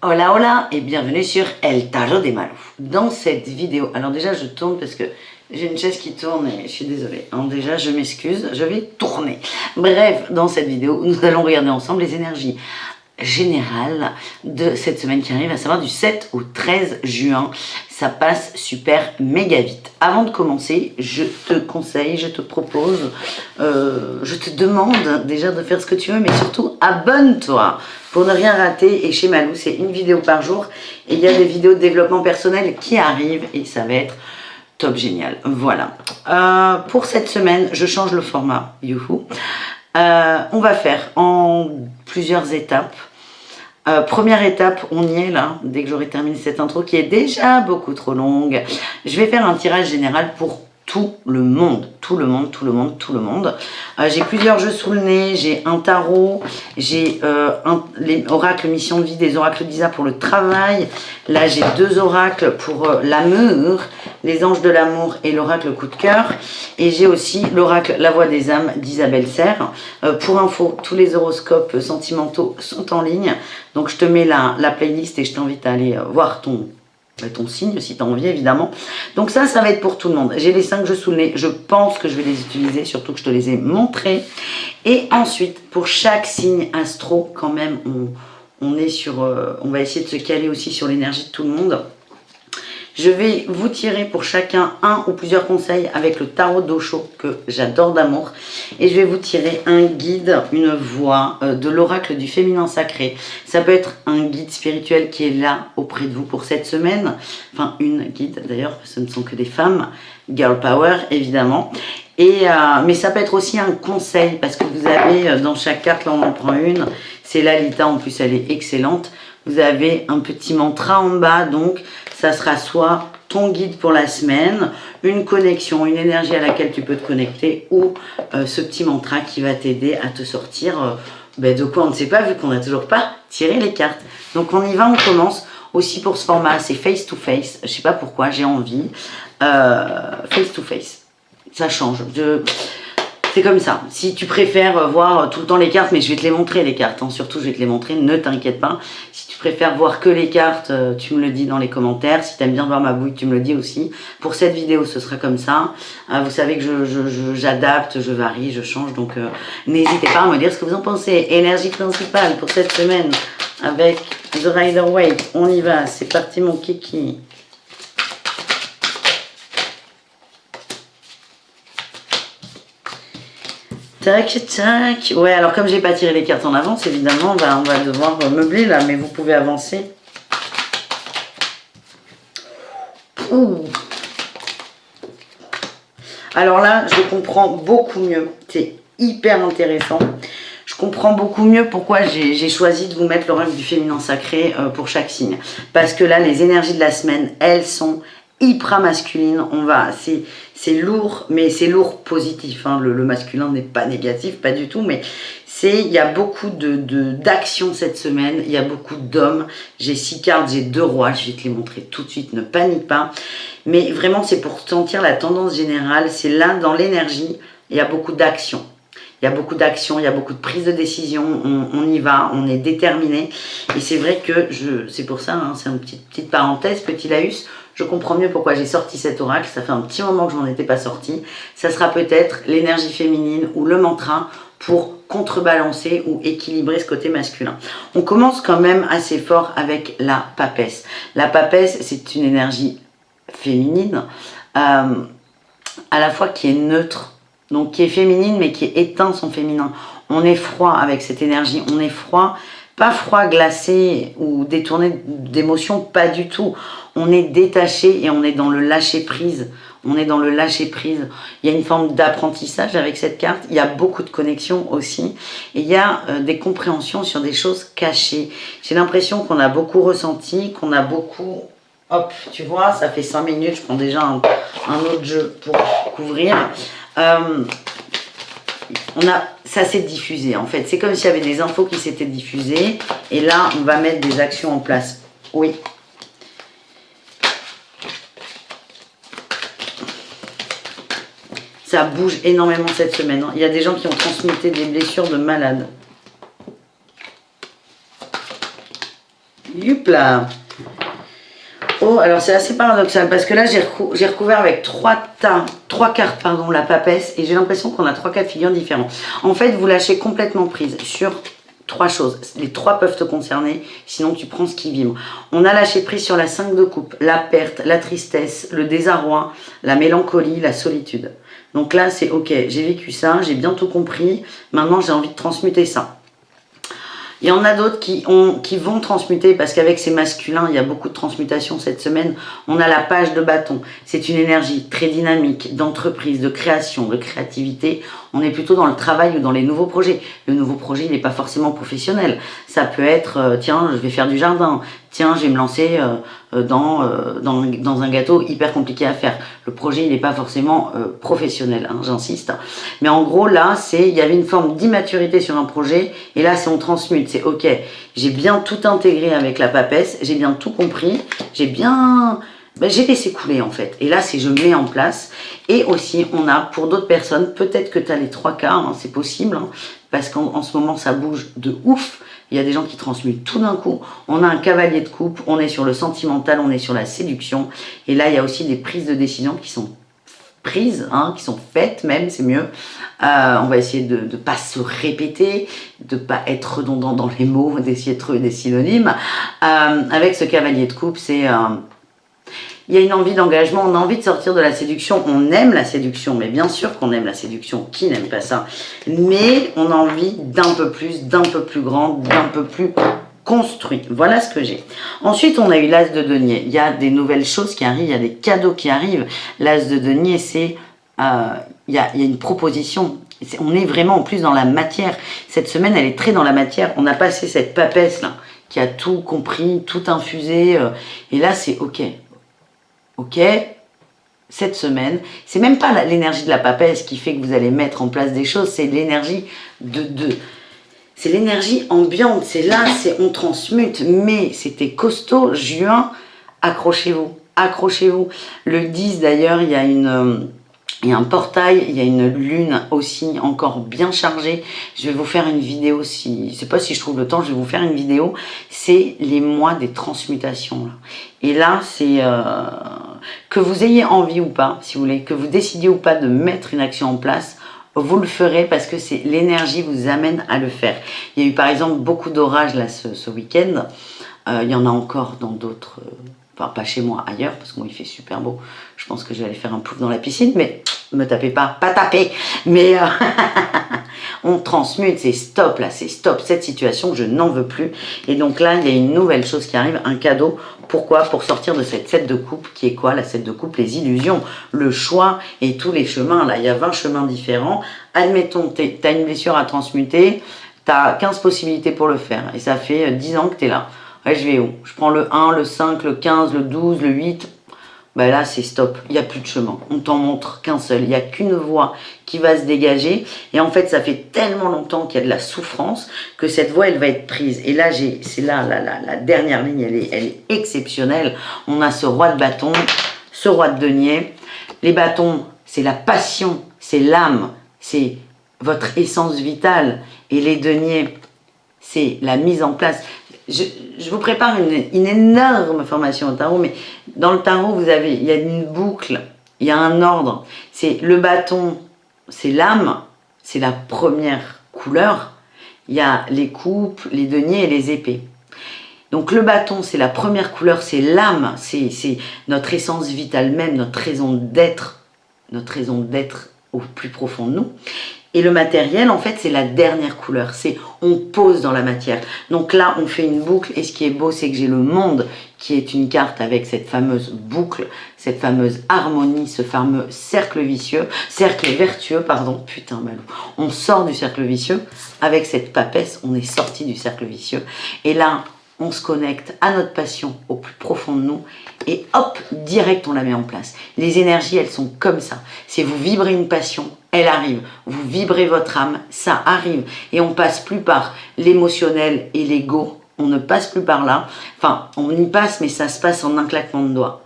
Hola hola et bienvenue sur El Tarot de Malou. Dans cette vidéo, alors déjà je tourne parce que j'ai une chaise qui tourne et je suis désolée. Alors déjà je m'excuse, je vais tourner. Bref, dans cette vidéo, nous allons regarder ensemble les énergies générales de cette semaine qui arrive, à savoir du 7 au 13 juin. Ça passe super méga vite. Avant de commencer, je te conseille, je te propose, je te demande déjà de faire ce que tu veux, mais surtout abonne-toi pour ne rien rater. Et chez Malou, c'est une vidéo par jour et il y a des vidéos de développement personnel qui arrivent et ça va être top génial. Voilà. Pour cette semaine, je change le format. Youhou. On va faire en plusieurs étapes. Première étape, on y est là, dès que j'aurai terminé cette intro qui est déjà beaucoup trop longue. Je vais faire un tirage général pour tout le monde. J'ai plusieurs jeux sous le nez, j'ai un tarot, j'ai les oracles mission de vie des oracles d'Isa pour le travail. Là, j'ai deux oracles pour l'amour, les anges de l'amour et l'oracle coup de cœur. Et j'ai aussi l'oracle la voix des âmes d'Isabelle Serre. Pour info, tous les horoscopes sentimentaux sont en ligne. Donc, je te mets la playlist et je t'invite à aller voir ton signe, si tu as envie, évidemment. Donc ça va être pour tout le monde. J'ai les 5 jeux sous le nez. Je pense que je vais les utiliser, surtout que je te les ai montrés. Et ensuite, pour chaque signe astro, quand même, on est sur... on va essayer de se caler aussi sur l'énergie de tout le monde. Je vais vous tirer pour chacun un ou plusieurs conseils avec le tarot d'Osho que j'adore d'amour. Et je vais vous tirer un guide, une voix de l'oracle du féminin sacré. Ça peut être un guide spirituel qui est là auprès de vous pour cette semaine. Enfin, une guide d'ailleurs, ce ne sont que des femmes. Girl power, évidemment. Mais ça peut être aussi un conseil parce que vous avez dans chaque carte, là on en prend une. C'est Lalita, en plus elle est excellente. Vous avez un petit mantra en bas, donc ça sera soit ton guide pour la semaine, une connexion, une énergie à laquelle tu peux te connecter, ou ce petit mantra qui va t'aider à te sortir de quoi on ne sait pas, vu qu'on n'a toujours pas tiré les cartes. Donc on y va, on commence. Aussi pour ce format, c'est face to face. Je sais pas pourquoi, j'ai envie. Face to face. Ça change. C'est comme ça. Si tu préfères voir tout le temps les cartes, mais je vais te les montrer les cartes, hein. Surtout je vais te les montrer, ne t'inquiète pas. Si tu préfères voir que les cartes, tu me le dis dans les commentaires. Si tu aimes bien voir ma bouille, tu me le dis aussi. Pour cette vidéo, ce sera comme ça. Vous savez que j'adapte, je varie, je change. Donc n'hésitez pas à me dire ce que vous en pensez. Énergie principale pour cette semaine avec The Rider-Waite. On y va, c'est parti mon kiki. Tac, tac. Ouais, alors comme j'ai pas tiré les cartes en avance, évidemment, on va devoir meubler là, mais vous pouvez avancer. Ouh. Alors là, je comprends beaucoup mieux. C'est hyper intéressant. Je comprends beaucoup mieux pourquoi j'ai choisi de vous mettre l'oracle du féminin sacré pour chaque signe. Parce que là, les énergies de la semaine, elles sont hyper masculines. C'est lourd, mais c'est lourd positif. Hein. Le masculin n'est pas négatif, pas du tout, mais il y a beaucoup d'action cette semaine. Il y a beaucoup d'hommes. J'ai 6 cartes, j'ai 2 rois. Je vais te les montrer tout de suite, ne panique pas. Mais vraiment, c'est pour sentir la tendance générale. C'est là, dans l'énergie, il y a beaucoup d'action. Il y a beaucoup d'action, il y a beaucoup de prise de décision, on y va, on est déterminé. Et c'est vrai que, c'est pour ça, hein, c'est une petite parenthèse, petit laïus, je comprends mieux pourquoi j'ai sorti cet oracle. Ça fait un petit moment que je n'en étais pas sorti. Ça sera peut-être l'énergie féminine ou le mantra pour contrebalancer ou équilibrer ce côté masculin. On commence quand même assez fort avec la papesse. La papesse, c'est une énergie féminine, à la fois qui est neutre, donc qui est féminine mais qui éteint son féminin. On est froid avec cette énergie, on est froid, pas froid glacé ou détourné d'émotions, pas du tout. On est détaché et on est dans le lâcher prise. On est dans le lâcher prise. Il y a une forme d'apprentissage avec cette carte. Il y a beaucoup de connexions aussi. Et il y a des compréhensions sur des choses cachées. J'ai l'impression qu'on a beaucoup ressenti, qu'on a beaucoup... Hop, tu vois, ça fait 5 minutes, je prends déjà un autre jeu pour couvrir. Ça s'est diffusé en fait. C'est comme s'il y avait des infos qui s'étaient diffusées. Et là, on va mettre des actions en place. Oui. Ça bouge énormément cette semaine. Il y a des gens qui ont transmuté des blessures de malades. Youpla. Oh, alors c'est assez paradoxal parce que là j'ai recouvert avec trois cartes, pardon, la papesse, et j'ai l'impression qu'on a 3 cas de figure différents. En fait, vous lâchez complètement prise sur 3 choses. Les 3 peuvent te concerner, sinon tu prends ce qui vibre. On a lâché prise sur la 5 de coupe, la perte, la tristesse, le désarroi, la mélancolie, la solitude. Donc là, c'est ok, j'ai vécu ça, j'ai bien tout compris, maintenant j'ai envie de transmuter ça. Il y en a d'autres qui vont transmuter parce qu'avec ces masculins, il y a beaucoup de transmutation cette semaine. On a la page de bâton. C'est une énergie très dynamique, d'entreprise, de création, de créativité. On est plutôt dans le travail ou dans les nouveaux projets. Le nouveau projet, il n'est pas forcément professionnel. Ça peut être, tiens, je vais faire du jardin. Tiens, je vais me lancer dans un gâteau hyper compliqué à faire. Le projet, il n'est pas forcément professionnel, hein, j'insiste. Mais en gros, là, il y avait une forme d'immaturité sur un projet. Et là, c'est on transmute. C'est ok, j'ai bien tout intégré avec la papesse. J'ai bien tout compris. J'ai laissé couler en fait. Et là, c'est je mets en place. Et aussi, on a pour d'autres personnes, peut-être que tu as les 3 quarts, hein, c'est possible. Hein, parce qu'en ce moment, ça bouge de ouf. Il y a des gens qui transmutent tout d'un coup. On a un cavalier de coupe, on est sur le sentimental, on est sur la séduction. Et là, il y a aussi des prises de décision qui sont prises, hein, qui sont faites même, c'est mieux. On va essayer de ne pas se répéter, de ne pas être redondant dans les mots, d'essayer de trouver des synonymes. Avec ce cavalier de coupe, il y a une envie d'engagement, on a envie de sortir de la séduction, on aime la séduction, mais bien sûr qu'on aime la séduction, qui n'aime pas ça? Mais on a envie d'un peu plus grand, d'un peu plus construit. Voilà ce que j'ai. Ensuite, on a eu l'as de denier. Il y a des nouvelles choses qui arrivent, il y a des cadeaux qui arrivent. L'as de denier, c'est... il y a une proposition. On est vraiment en plus dans la matière. Cette semaine, elle est très dans la matière. On a passé cette papesse là, qui a tout compris, tout infusé. Et là, c'est ok. Ok, cette semaine, c'est même pas l'énergie de la papesse qui fait que vous allez mettre en place des choses, c'est l'énergie c'est l'énergie ambiante, c'est là, on transmute, mais c'était costaud, juin, accrochez-vous, accrochez-vous. Le 10 d'ailleurs, il y a un portail, il y a une lune aussi encore bien chargée. Je vais vous faire une vidéo, je sais pas si je trouve le temps, je vais vous faire une vidéo. C'est les mois des transmutations. Là. Et là, c'est que vous ayez envie ou pas, si vous voulez, que vous décidiez ou pas de mettre une action en place, vous le ferez parce que c'est l'énergie vous amène à le faire. Il y a eu par exemple beaucoup d'orages là ce week-end. Il y en a encore dans d'autres... Enfin, pas chez moi, ailleurs, parce que moi, il fait super beau. Je pense que je vais aller faire un pouf dans la piscine, mais me tapez pas taper. Mais on transmute, c'est stop, là, c'est stop. Cette situation, je n'en veux plus. Et donc là, il y a une nouvelle chose qui arrive, un cadeau. Pourquoi? Pour sortir de cette 7 de coupe, qui est quoi? La 7 de coupe, les illusions, le choix et tous les chemins. Là, il y a 20 chemins différents. Admettons, tu as une blessure à transmuter, tu as 15 possibilités pour le faire. Et ça fait 10 ans que tu es là. Ouais, je vais où? Je prends le 1, le 5, le 15, le 12, le 8. Ben là, c'est stop. Il n'y a plus de chemin. On t'en montre qu'un seul. Il n'y a qu'une voie qui va se dégager. Et en fait, ça fait tellement longtemps qu'il y a de la souffrance que cette voie, elle va être prise. Et là, c'est là, la dernière ligne, elle est exceptionnelle. On a ce roi de bâton, ce roi de denier. Les bâtons, c'est la passion, c'est l'âme, c'est votre essence vitale. Et les deniers, c'est la mise en place. Je vous prépare une énorme formation au tarot, mais dans le tarot, il y a une boucle, il y a un ordre. C'est le bâton, c'est l'âme, c'est la première couleur. Il y a les coupes, les deniers et les épées. Donc le bâton, c'est la première couleur, c'est l'âme, c'est notre essence vitale même, notre raison d'être au plus profond de nous. Et le matériel, en fait, c'est la dernière couleur. C'est on pose dans la matière. Donc là, on fait une boucle. Et ce qui est beau, c'est que j'ai le monde qui est une carte avec cette fameuse boucle, cette fameuse harmonie, ce fameux cercle vertueux, pardon. Putain, Malou. On sort du cercle vicieux. Avec cette papesse, on est sorti du cercle vicieux. Et là, on se connecte à notre passion au plus profond de nous et hop, direct, on la met en place. Les énergies, elles sont comme ça. Si vous vibrez une passion, elle arrive. Vous vibrez votre âme, ça arrive. Et on passe plus par l'émotionnel et l'ego. On ne passe plus par là. Enfin, on y passe, mais ça se passe en un claquement de doigts.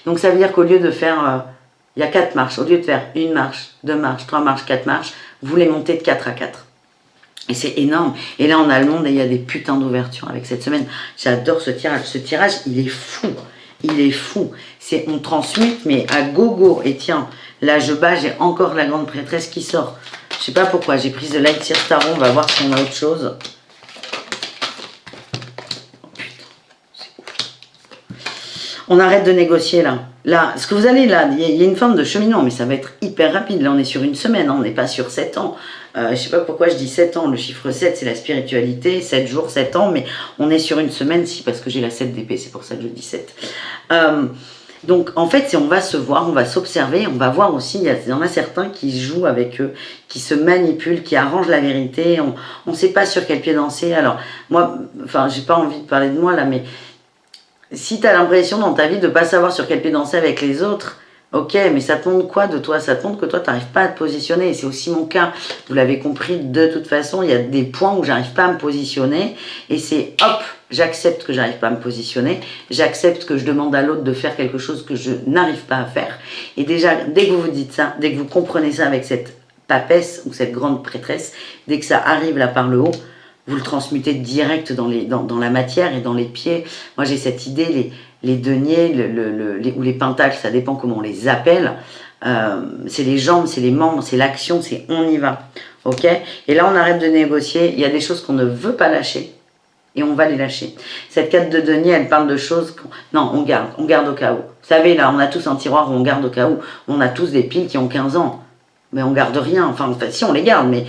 Donc ça veut dire qu'au lieu de faire... il y a 4 marches. Au lieu de faire 1 marche, 2 marches, 3 marches, 4 marches, vous les montez de 4 à 4. Et c'est énorme. Et là, on a le monde et il y a des putains d'ouvertures avec cette semaine. J'adore ce tirage. Ce tirage, il est fou. Il est fou. On transmute, mais à gogo. Et tiens, là, je bats, j'ai encore la grande prêtresse qui sort. Je sais pas pourquoi. J'ai pris The Light Seer Tarot. On va voir si on a autre chose. Oh putain, c'est ouf. On arrête de négocier, là. Là, ce que vous allez, là, il y a une forme de cheminement, mais ça va être hyper rapide. Là, on est sur une semaine, hein, on n'est pas sur 7 ans. Je sais pas pourquoi je dis 7 ans. Le chiffre 7, c'est la spiritualité. 7 jours, 7 ans. Mais on est sur une semaine, si, parce que j'ai la 7 d'épée. C'est pour ça que je dis 7. Donc, en fait, si on va se voir, on va s'observer. On va voir aussi, il y en a certains qui jouent avec eux, qui se manipulent, qui arrangent la vérité. On ne sait pas sur quel pied danser. Alors, moi, enfin, j'ai pas envie de parler de moi, là, mais si tu as l'impression dans ta vie de ne pas savoir sur quel pied danser avec les autres, ok, mais ça te montre quoi de toi? Ça te montre que toi, tu n'arrives pas à te positionner. Et c'est aussi mon cas. Vous l'avez compris, de toute façon, il y a des points où j'arrive pas à me positionner. Et c'est hop, j'accepte que j'arrive pas à me positionner. J'accepte que je demande à l'autre de faire quelque chose que je n'arrive pas à faire. Et déjà, dès que vous vous dites ça, dès que vous comprenez ça avec cette papesse ou cette grande prêtresse, dès que ça arrive là par le haut, vous le transmutez direct dans la matière et dans les pieds. Moi, j'ai cette idée, les deniers ou les pentacles, ça dépend comment on les appelle. C'est les jambes, c'est les membres, c'est l'action, c'est on y va. Ok? Et là, on arrête de négocier. Il y a des choses qu'on ne veut pas lâcher et on va les lâcher. Cette carte de denier, elle parle de choses... Non, on garde au cas où. Vous savez, là, on a tous un tiroir où on garde au cas où. On a tous des piles qui ont 15 ans. Mais on garde rien. Enfin, si, on les garde, mais...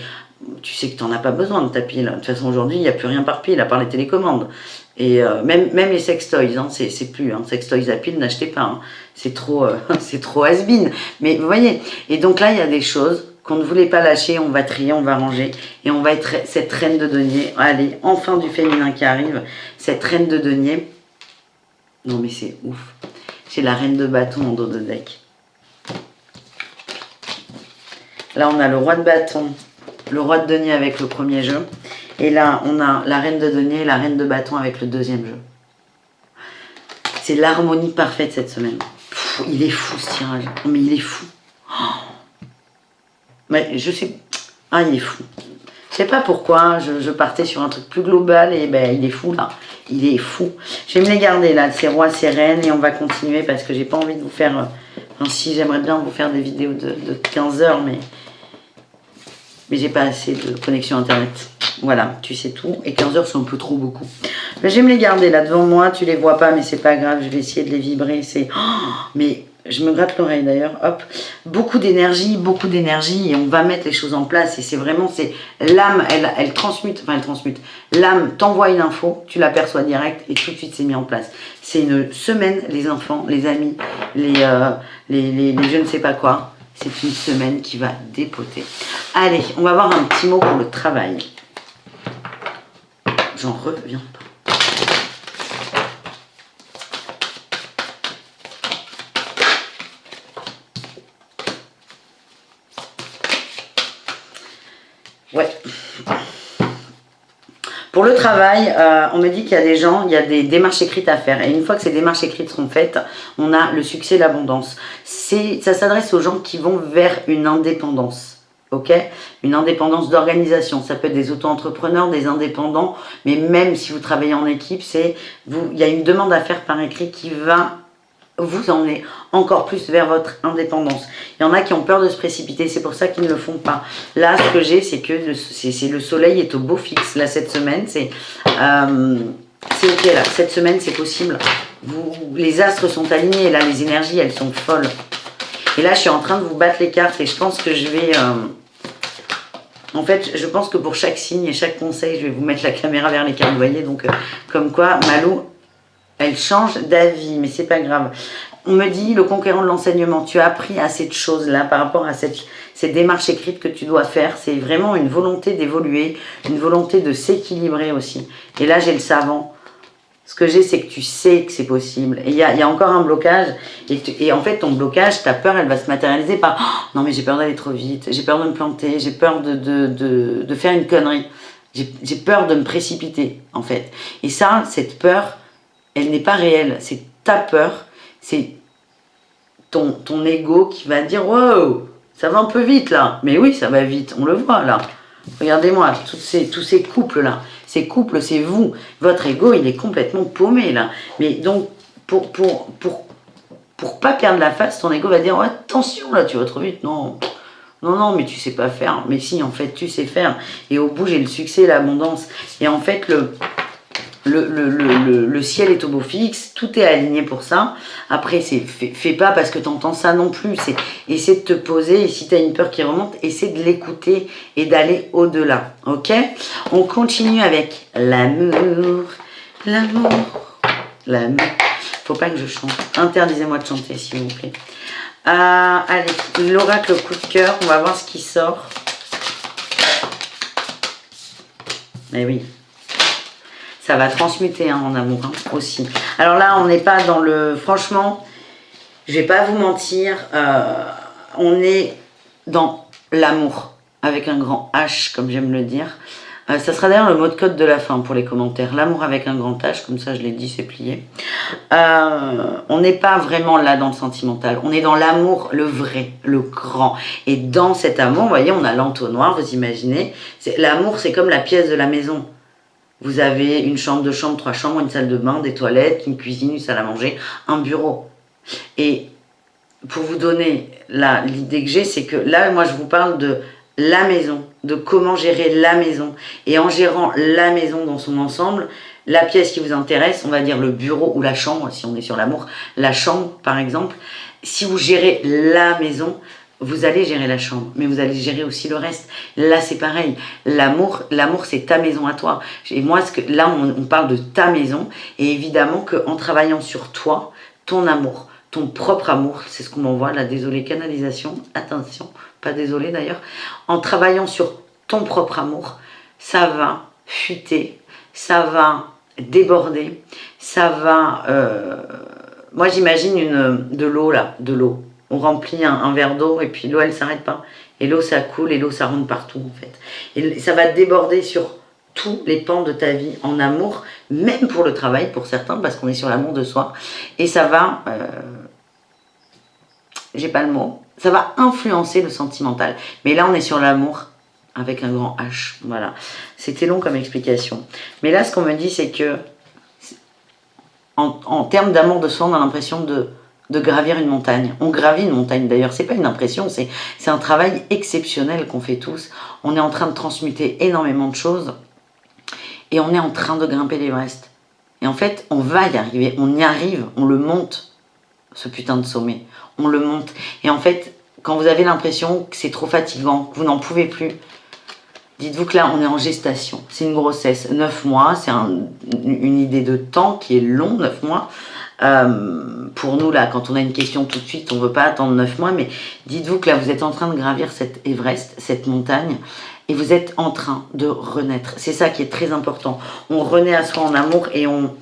Tu sais que tu n'en as pas besoin de ta pile. De toute façon, aujourd'hui, il n'y a plus rien par pile, à part les télécommandes. Et même les sextoys, hein, c'est plus. Hein, sextoys à pile, n'achetez pas. Hein. C'est trop has-been. Mais vous voyez, et donc là, il y a des choses qu'on ne voulait pas lâcher. On va trier, on va ranger. Et on va être cette reine de denier. Allez, enfin du féminin qui arrive. Cette reine de denier. Non, mais c'est ouf. J'ai la reine de bâton en dos de deck. Là, on a le roi de bâton. Le roi de denier avec le premier jeu. Et là, on a la reine de denier et la reine de bâton avec le deuxième jeu. C'est l'harmonie parfaite cette semaine. Pff, il est fou ce tirage. Mais il est fou. Oh. Mais je sais... Ah, il est fou. Je sais pas pourquoi. Je partais sur un truc plus global et ben il est fou là. Il est fou. Je vais me les garder là, ces rois, ces reines. Et on va continuer parce que j'ai pas envie de vous faire... Enfin, si, j'aimerais bien vous faire des vidéos de 15 heures, mais j'ai pas assez de connexion internet. Voilà, tu sais tout. Et 15 heures, c'est un peu trop beaucoup. Mais je vais me les garder là devant moi. Tu les vois pas, mais c'est pas grave. Je vais essayer de les vibrer. C'est... Oh, mais je me gratte l'oreille d'ailleurs. Hop. Beaucoup d'énergie. Et on va mettre les choses en place. Et c'est vraiment... c'est l'âme, elle transmute. Enfin, elle transmute. L'âme t'envoie une info. Tu l'aperçois direct. Et tout de suite, c'est mis en place. C'est une semaine, les enfants, les amis, les je ne sais pas quoi. C'est une semaine qui va dépoter. Allez, on va voir un petit mot pour le travail. J'en reviens pas. Ouais. Pour le travail, on me dit qu'il y a des gens, il y a des démarches écrites à faire. Et une fois que ces démarches écrites seront faites, on a le succès et l'abondance. Ça s'adresse aux gens qui vont vers une indépendance. Ok, une indépendance d'organisation. Ça peut être des auto-entrepreneurs, des indépendants, mais même si vous travaillez en équipe, il y a une demande à faire par écrit qui va vous emmener encore plus vers votre indépendance. Il y en a qui ont peur de se précipiter, c'est pour ça qu'ils ne le font pas. Là, ce que j'ai, c'est que le soleil est au beau fixe. Là, cette semaine, c'est ok. Là, cette semaine, c'est possible. Les astres sont alignés. Là, les énergies, elles sont folles. Et là, je suis en train de vous battre les cartes et je pense que je vais... En fait, je pense que pour chaque signe et chaque conseil, je vais vous mettre la caméra vers les cartes, vous voyez. Donc, comme quoi, Malou, elle change d'avis, mais c'est pas grave. On me dit, le conquérant de l'enseignement, tu as appris assez de choses là par rapport à ces démarches écrites que tu dois faire. C'est vraiment une volonté d'évoluer, une volonté de s'équilibrer aussi. Et là, j'ai le savant. Ce que j'ai, c'est que tu sais que c'est possible. Et il y a encore un blocage. Et en fait, ton blocage, ta peur, elle va se matérialiser par « Non, mais j'ai peur d'aller trop vite. J'ai peur de me planter. J'ai peur de faire une connerie. J'ai peur de me précipiter, en fait. » Et ça, cette peur, elle n'est pas réelle. C'est ta peur. C'est ton ego qui va dire « Wow, ça va un peu vite, là. » Mais oui, ça va vite. On le voit, là. Regardez-moi, tous ces couples-là. Ces couples, c'est vous. Votre ego, il est complètement paumé, là. Mais donc, pour pas perdre la face, ton ego va dire, oh, attention, là, tu vas trop vite. Non, non, non, mais tu sais pas faire. Mais si, en fait, tu sais faire. Et au bout, j'ai le succès, l'abondance. Et en fait, le ciel est au beau fixe, tout est aligné pour ça. Après, fais pas parce que tu entends ça non plus. C'est essaie de te poser et si tu as une peur qui remonte, essaie de l'écouter et d'aller au-delà. Ok? On continue avec l'amour. L'amour. L'amour. Faut pas que je chante. Interdisez-moi de chanter, s'il vous plaît. Allez, l'oracle coup de cœur. On va voir ce qui sort. Mais oui. Ça va transmuter hein, en amour hein, aussi. Alors là, on n'est pas dans le... Franchement, je vais pas vous mentir. On est dans l'amour. Avec un grand H, comme j'aime le dire. Ça sera d'ailleurs le mot de code de la fin pour les commentaires. L'amour avec un grand H, comme ça je l'ai dit, c'est plié. On n'est pas vraiment là dans le sentimental. On est dans l'amour, le vrai, le grand. Et dans cet amour, vous voyez, on a l'entonnoir, vous imaginez. L'amour, c'est comme la pièce de la maison. Vous avez une chambre, deux chambres, trois chambres, une salle de bain, des toilettes, une cuisine, une salle à manger, un bureau. Et pour vous donner l'idée que j'ai, c'est que là, moi, je vous parle de la maison, de comment gérer la maison. Et en gérant la maison dans son ensemble, la pièce qui vous intéresse, on va dire le bureau ou la chambre, si on est sur l'amour, la chambre par exemple, si vous gérez la maison, vous allez gérer la chambre, mais vous allez gérer aussi le reste. Là, c'est pareil. L'amour, c'est ta maison à toi. Et moi, là, on parle de ta maison. Et évidemment qu'en travaillant sur toi, ton amour, ton propre amour, c'est ce qu'on m'envoie, là, désolé, canalisation, attention, pas désolé d'ailleurs. En travaillant sur ton propre amour, ça va fuiter, ça va déborder, ça va... Moi, j'imagine de l'eau, là, de l'eau. On remplit un verre d'eau et puis l'eau elle s'arrête pas. Et l'eau ça coule et l'eau ça rentre partout en fait. Et ça va déborder sur tous les pans de ta vie en amour, même pour le travail pour certains parce qu'on est sur l'amour de soi. Et ça va, j'ai pas le mot, ça va influencer le sentimental. Mais là on est sur l'amour avec un grand H. Voilà. C'était long comme explication. Mais là ce qu'on me dit c'est que en termes d'amour de soi on a l'impression de gravir une montagne. On gravit une montagne d'ailleurs, c'est pas une impression, c'est un travail exceptionnel qu'on fait tous. On est en train de transmuter énormément de choses et on est en train de grimper l'Everest. Et en fait, on va y arriver, on y arrive, on le monte, ce putain de sommet. On le monte. Et en fait, quand vous avez l'impression que c'est trop fatigant, que vous n'en pouvez plus, dites-vous que là, on est en gestation. C'est une grossesse, 9 mois, c'est une idée de temps qui est long, 9 mois. Pour nous là, quand on a une question tout de suite, on ne veut pas attendre 9 mois, mais dites-vous que là vous êtes en train de gravir cet Everest, cette montagne, et vous êtes en train de renaître. C'est ça qui est très important. On renaît à soi en amour et on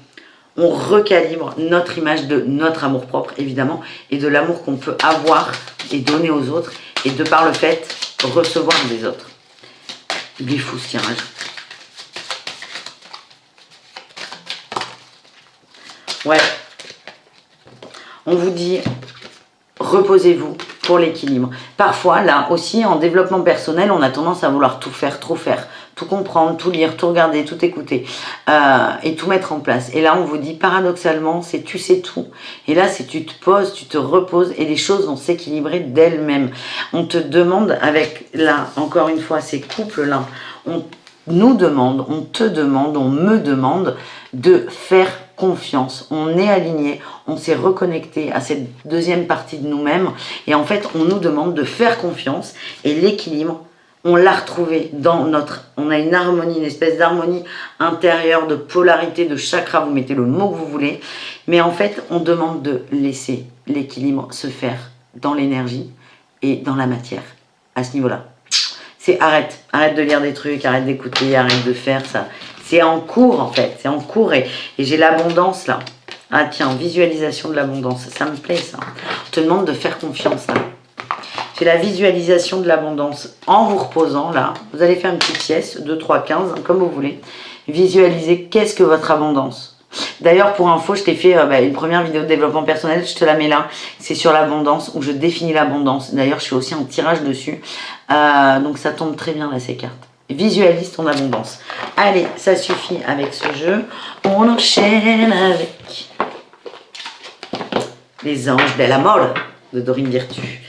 recalibre notre image de notre amour propre évidemment, et de l'amour qu'on peut avoir et donner aux autres, et de par le fait recevoir des autres. Il est fou ce tirage. Ouais. On vous dit, reposez-vous pour l'équilibre. Parfois, là aussi, en développement personnel, on a tendance à vouloir tout faire, tout comprendre, tout lire, tout regarder, tout écouter et tout mettre en place. Et là, on vous dit, paradoxalement, c'est tu sais tout. Et là, c'est tu te poses, tu te reposes et les choses vont s'équilibrer d'elles-mêmes. On te demande avec, là, encore une fois, ces couples-là, on nous demande, on te demande, on me demande de faire confiance. On est aligné, on s'est reconnecté à cette deuxième partie de nous-mêmes et en fait, on nous demande de faire confiance et l'équilibre, on l'a retrouvé dans notre... On a une harmonie, une espèce d'harmonie intérieure, de polarité, de chakra, vous mettez le mot que vous voulez, mais en fait, on demande de laisser l'équilibre se faire dans l'énergie et dans la matière, à ce niveau-là. C'est arrête de lire des trucs, arrête d'écouter, arrête de faire ça. C'est en cours en fait, c'est en cours et j'ai l'abondance là. Ah tiens, visualisation de l'abondance, ça me plaît ça. On te demande de faire confiance là. J'ai la visualisation de l'abondance en vous reposant là. Vous allez faire une petite sieste, 2, 3, 15, comme vous voulez. Visualisez qu'est-ce que votre abondance. D'ailleurs, pour info, je t'ai fait une première vidéo de développement personnel, je te la mets là. C'est sur l'abondance, où je définis l'abondance. D'ailleurs, je fais aussi un tirage dessus. Donc ça tombe très bien là, ces cartes. Visualise ton abondance. Allez, ça suffit avec ce jeu. On enchaîne avec les anges de la mort de Dorine Virtue.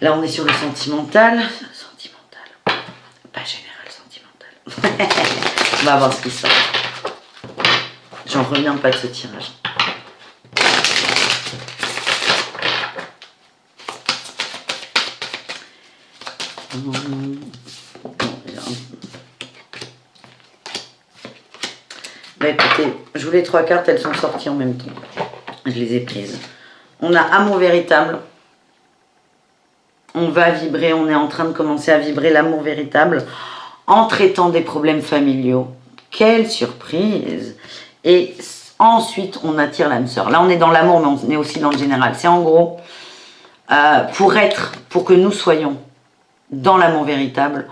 Là, on est sur le sentimental. Sentimental. Pas général, sentimental. On va voir ce qui sort. J'en reviens pas de ce tirage. Bah écoutez, je vous les 3 cartes, elles sont sorties en même temps. Je les ai prises. On a amour véritable. On va vibrer, on est en train de commencer à vibrer l'amour véritable en traitant des problèmes familiaux. Quelle surprise! Et ensuite, on attire l'âme sœur. Là, on est dans l'amour, mais on est aussi dans le général. C'est en gros, pour que nous soyons dans l'amour véritable,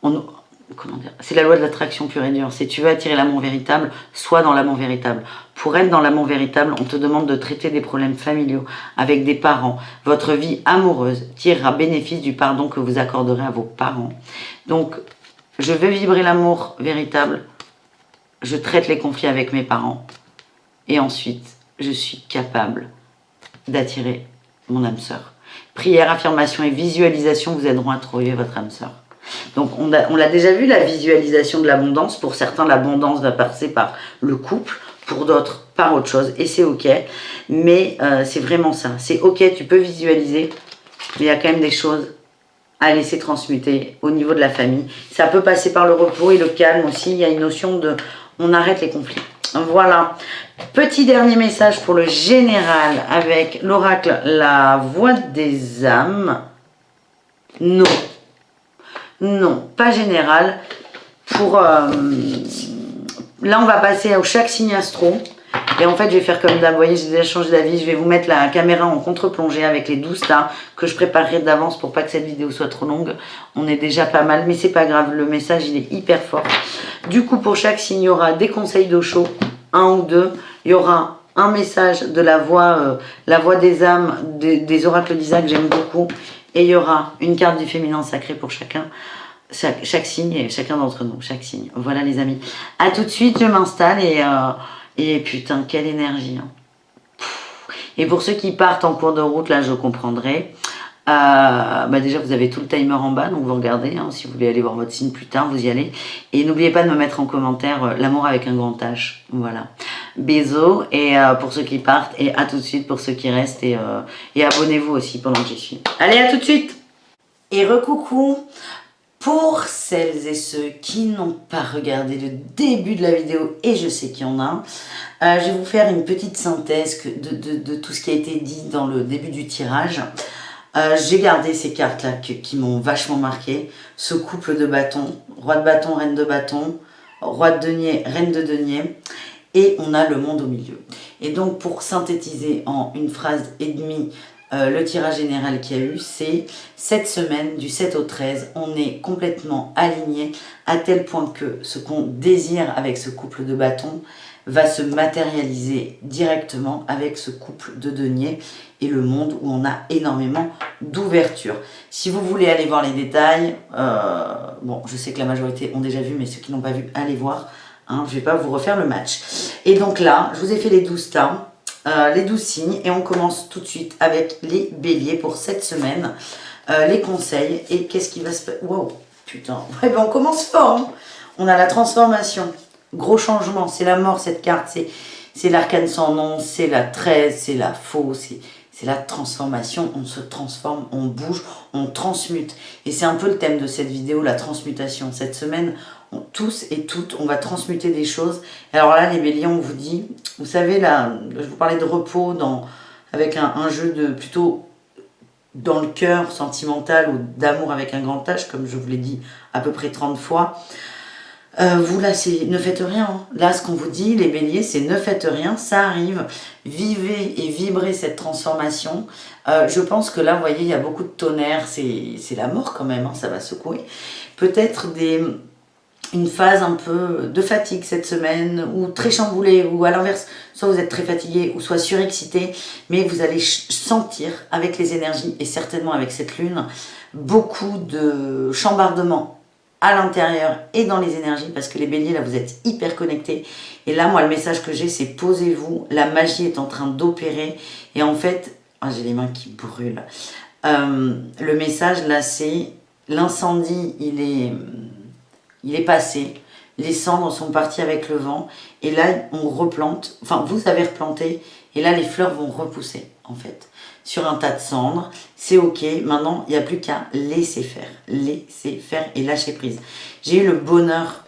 comment dire, c'est la loi de l'attraction pure et dure. Si tu veux attirer l'amour véritable, sois dans l'amour véritable. Pour être dans l'amour véritable, on te demande de traiter des problèmes familiaux avec des parents. Votre vie amoureuse tirera bénéfice du pardon que vous accorderez à vos parents. Donc, je veux vibrer l'amour véritable. Je traite les conflits avec mes parents. Et ensuite, je suis capable d'attirer mon âme sœur. Prière, affirmation et visualisation vous aideront à trouver votre âme sœur. Donc, on l'a déjà vu, la visualisation de l'abondance. Pour certains, l'abondance va passer par le couple. Pour d'autres, par autre chose. Et c'est OK. Mais c'est vraiment ça. C'est OK, tu peux visualiser. Mais il y a quand même des choses à laisser transmuter au niveau de la famille. Ça peut passer par le repos et le calme aussi. Il y a une notion de... On arrête les conflits. Voilà. Petit dernier message pour le général avec l'oracle La Voix des âmes. Non. Non, pas général. Pour... là, on va passer au chaque signe astro. Et en fait, je vais faire comme d'hab. Vous voyez, j'ai déjà changé d'avis. Je vais vous mettre la caméra en contre-plongée avec les 12 tas que je préparerai d'avance pour pas que cette vidéo soit trop longue. On est déjà pas mal, mais c'est pas grave. Le message, il est hyper fort. Du coup, pour chaque signe, il y aura des conseils d'Osho, 1 ou 2. Il y aura un message de la voix des âmes, des oracles d'Isaac, que j'aime beaucoup. Et il y aura une carte du féminin sacré pour chacun. Chaque signe et chacun d'entre nous, chaque signe. Voilà les amis. À tout de suite, je m'installe et putain, quelle énergie. Hein. Et pour ceux qui partent en cours de route, là, je comprendrai. Bah déjà, vous avez tout le timer en bas, donc vous regardez. Hein, si vous voulez aller voir votre signe plus tard, vous y allez. Et n'oubliez pas de me mettre en commentaire l'amour avec un grand H. Voilà. Bisous et pour ceux qui partent et à tout de suite pour ceux qui restent et abonnez-vous aussi pendant que j'y suis. Allez, à tout de suite. Et recoucou. Pour celles et ceux qui n'ont pas regardé le début de la vidéo, et je sais qu'il y en a, je vais vous faire une petite synthèse de tout ce qui a été dit dans le début du tirage. J'ai gardé ces cartes-là qui m'ont vachement marqué. Ce couple de bâtons, roi de bâton, reine de bâton, roi de denier, reine de denier, et on a le monde au milieu. Et donc pour synthétiser en une phrase et demie, le tirage général qu'il y a eu, c'est cette semaine du 7 au 13, on est complètement aligné à tel point que ce qu'on désire avec ce couple de bâtons va se matérialiser directement avec ce couple de deniers et le monde où on a énormément d'ouverture. Si vous voulez aller voir les détails, bon, je sais que la majorité ont déjà vu, mais ceux qui n'ont pas vu, allez voir. Hein, je ne vais pas vous refaire le match. Et donc là, je vous ai fait les 12 tas. Les 12 signes et on commence tout de suite avec les béliers pour cette semaine, les conseils et qu'est-ce qui va se passer. Wow, putain, ouais, ben on commence fort, hein. On a la transformation, gros changement, c'est la mort cette carte, c'est l'arcane sans nom, c'est la 13, c'est la faux, c'est la transformation, on se transforme, on bouge, on transmute et c'est un peu le thème de cette vidéo, la transmutation. Cette semaine, tous et toutes, on va transmuter des choses. Alors là, les béliers, on vous dit, vous savez, là, je vous parlais de repos avec un jeu de plutôt dans le cœur sentimental ou d'amour avec un grand H, comme je vous l'ai dit à peu près 30 fois. Vous là, ne faites rien. Hein. Là, ce qu'on vous dit, les béliers, c'est ne faites rien, ça arrive. Vivez et vibrez cette transformation. Je pense que là, vous voyez, il y a beaucoup de tonnerre, c'est la mort quand même, hein, ça va secouer. Peut-être une phase un peu de fatigue cette semaine, ou très chamboulée, ou à l'inverse, soit vous êtes très fatigué, ou soit surexcité, mais vous allez sentir avec les énergies, et certainement avec cette lune, beaucoup de chambardement à l'intérieur et dans les énergies, parce que les béliers, là, vous êtes hyper connectés. Et là, moi, le message que j'ai, c'est posez-vous, la magie est en train d'opérer. Et en fait, j'ai les mains qui brûlent. Le message, là, c'est l'incendie, il est passé. Les cendres sont parties avec le vent. Et là, on replante. Enfin, vous avez replanté. Et là, les fleurs vont repousser, en fait, sur un tas de cendres. C'est ok. Maintenant, il n'y a plus qu'à laisser faire. Laisser faire et lâcher prise. J'ai eu le bonheur.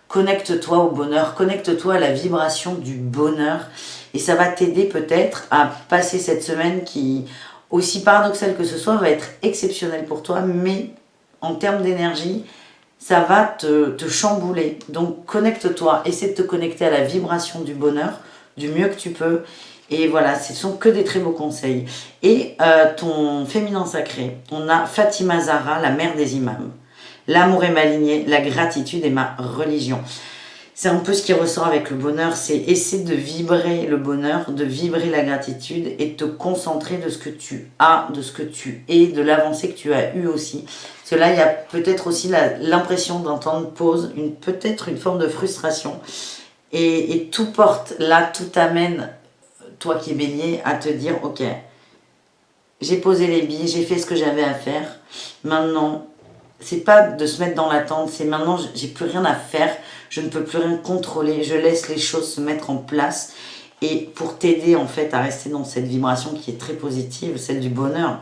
Connecte-toi au bonheur. Connecte-toi à la vibration du bonheur. Et ça va t'aider peut-être à passer cette semaine qui, aussi paradoxale que ce soit, va être exceptionnelle pour toi. Mais en termes d'énergie, ça va te chambouler. Donc, connecte-toi. Essaie de te connecter à la vibration du bonheur du mieux que tu peux. Et voilà, ce sont que des très beaux conseils. Et ton féminin sacré, on a Fatima Zahra, la mère des imams. L'amour est ma lignée, la gratitude est ma religion. C'est un peu ce qui ressort avec le bonheur, c'est essayer de vibrer le bonheur, de vibrer la gratitude et de te concentrer de ce que tu as, de ce que tu es, de l'avancée que tu as eue aussi. Parce que là, il y a peut-être aussi l'impression d'un temps de pause, peut-être une forme de frustration. Et tout porte, là, tout t'amène, toi qui es bélier, à te dire, ok, j'ai posé les billes, j'ai fait ce que j'avais à faire. Maintenant, c'est pas de se mettre dans l'attente, c'est maintenant, j'ai plus rien à faire, je ne peux plus rien contrôler, je laisse les choses se mettre en place. Et pour t'aider, en fait, à rester dans cette vibration qui est très positive, celle du bonheur,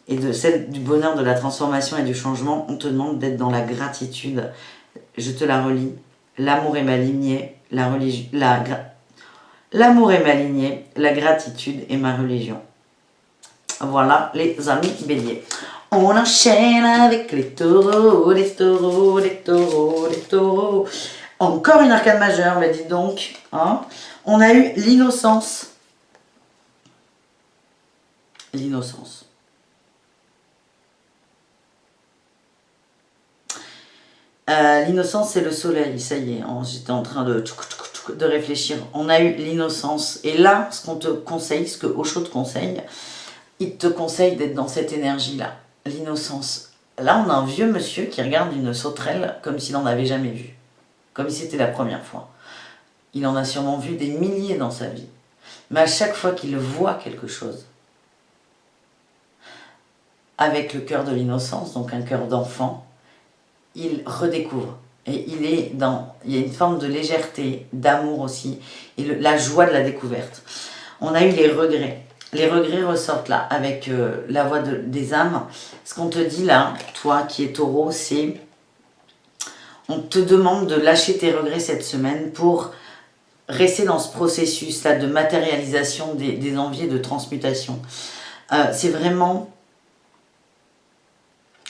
et celle du bonheur de la transformation et du changement, on te demande d'être dans la gratitude. Je te la relis. L'amour est ma lignée, l'amour est ma lignée, la gratitude est ma religion. Voilà les amis béliers. On enchaîne avec les taureaux, les taureaux, les taureaux, les taureaux. Encore une arcane majeure, mais dis donc. Hein. On a eu l'innocence. L'innocence. L'innocence, c'est le soleil, ça y est, j'étais en train de réfléchir. On a eu l'innocence. Et là, ce qu'on te conseille, ce que Osho te conseille, il te conseille d'être dans cette énergie-là, l'innocence. Là, on a un vieux monsieur qui regarde une sauterelle comme s'il n'en avait jamais vu, comme si c'était la première fois. Il en a sûrement vu des milliers dans sa vie. Mais à chaque fois qu'il voit quelque chose, avec le cœur de l'innocence, donc un cœur d'enfant, il redécouvre. Et il y a une forme de légèreté, d'amour aussi, et la joie de la découverte. On a eu les regrets. Les regrets ressortent là, avec la voix des âmes. Ce qu'on te dit là, toi qui es taureau, c'est... On te demande de lâcher tes regrets cette semaine pour rester dans ce processus-là de matérialisation des envies et de transmutation. C'est vraiment...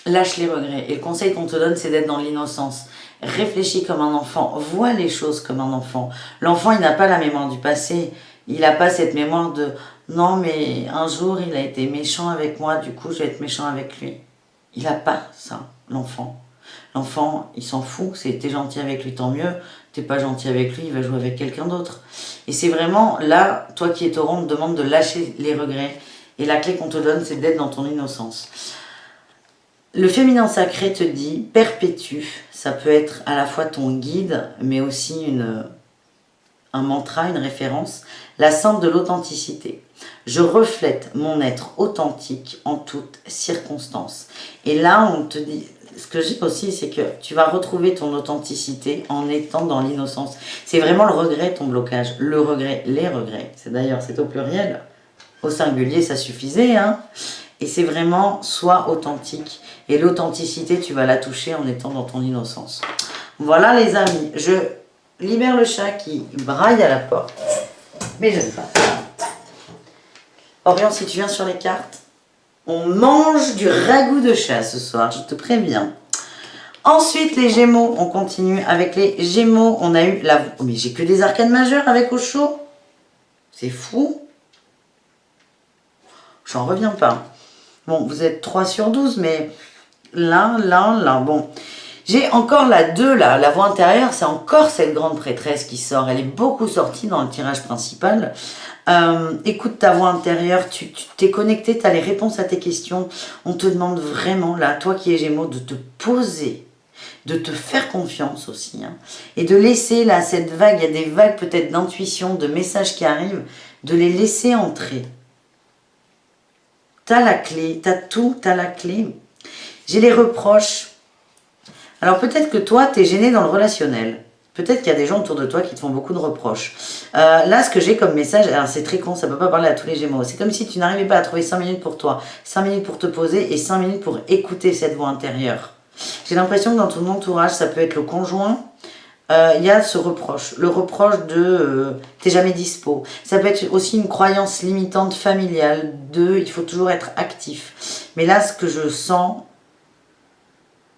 Lâche les regrets. Et le conseil qu'on te donne, c'est d'être dans l'innocence. Réfléchis comme un enfant. Vois les choses comme un enfant. L'enfant, il n'a pas la mémoire du passé. Il n'a pas cette mémoire de « Non, mais un jour, il a été méchant avec moi, du coup, je vais être méchant avec lui. » Il n'a pas ça, l'enfant. L'enfant, il s'en fout. Si t'es gentil avec lui, tant mieux. T'es pas gentil avec lui, il va jouer avec quelqu'un d'autre. Et c'est vraiment, là, toi qui es taureau, on te demande de lâcher les regrets. Et la clé qu'on te donne, c'est d'être dans ton innocence. Le féminin sacré te dit perpétue, ça peut être à la fois ton guide, mais aussi un mantra, une référence, la sainte de l'authenticité. Je reflète mon être authentique en toutes circonstances. Et là, on te dit, ce que j'ai aussi, c'est que tu vas retrouver ton authenticité en étant dans l'innocence. C'est vraiment le regret, ton blocage. Le regret, les regrets. C'est au pluriel. Au singulier, ça suffisait, hein. Et c'est vraiment, sois authentique. Et l'authenticité, tu vas la toucher en étant dans ton innocence. Voilà les amis, je libère le chat qui braille à la porte. Mais j'aime pas. Orion, si tu viens sur les cartes, on mange du ragoût de chat ce soir, je te préviens. Ensuite, les Gémeaux, on continue avec les Gémeaux. On a eu la... Oh, mais j'ai que des arcanes majeures avec Osho. C'est fou. J'en reviens pas. Bon, vous êtes 3 sur 12, mais là, bon. J'ai encore la 2, là, la voix intérieure, c'est encore cette grande prêtresse qui sort. Elle est beaucoup sortie dans le tirage principal. Écoute ta voix intérieure, tu t'es connecté, tu as les réponses à tes questions. On te demande vraiment, là, toi qui es Gémeaux, de te poser, de te faire confiance aussi, hein, et de laisser là cette vague, il y a des vagues peut-être d'intuition, de messages qui arrivent, de les laisser entrer. T'as la clé, t'as tout, t'as la clé. J'ai les reproches. Alors peut-être que toi, t'es gêné dans le relationnel. Peut-être qu'il y a des gens autour de toi qui te font beaucoup de reproches. Là, ce que j'ai comme message, alors c'est très con, ça ne peut pas parler à tous les Gémeaux. C'est comme si tu n'arrivais pas à trouver 5 minutes pour toi, 5 minutes pour te poser et 5 minutes pour écouter cette voix intérieure. J'ai l'impression que dans ton entourage, ça peut être le conjoint, il y a ce reproche. Le reproche de t'es jamais dispo. Ça peut être aussi une croyance limitante familiale de il faut toujours être actif. Mais là, ce que je sens,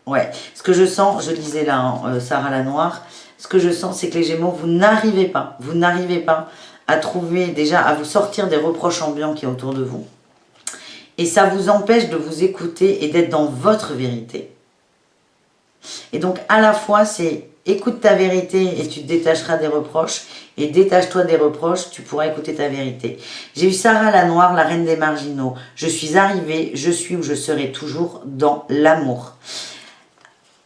je le disais là, hein, Sarah Lanoire, ce que je sens, c'est que les Gémeaux, vous n'arrivez pas à trouver, déjà, à vous sortir des reproches ambiants qui est autour de vous. Et ça vous empêche de vous écouter et d'être dans votre vérité. Et donc, à la fois, c'est écoute ta vérité et tu te détacheras des reproches. Et détache-toi des reproches, tu pourras écouter ta vérité. J'ai eu Sarah Lanoire, la reine des marginaux. Je suis arrivée, je suis ou je serai toujours dans l'amour.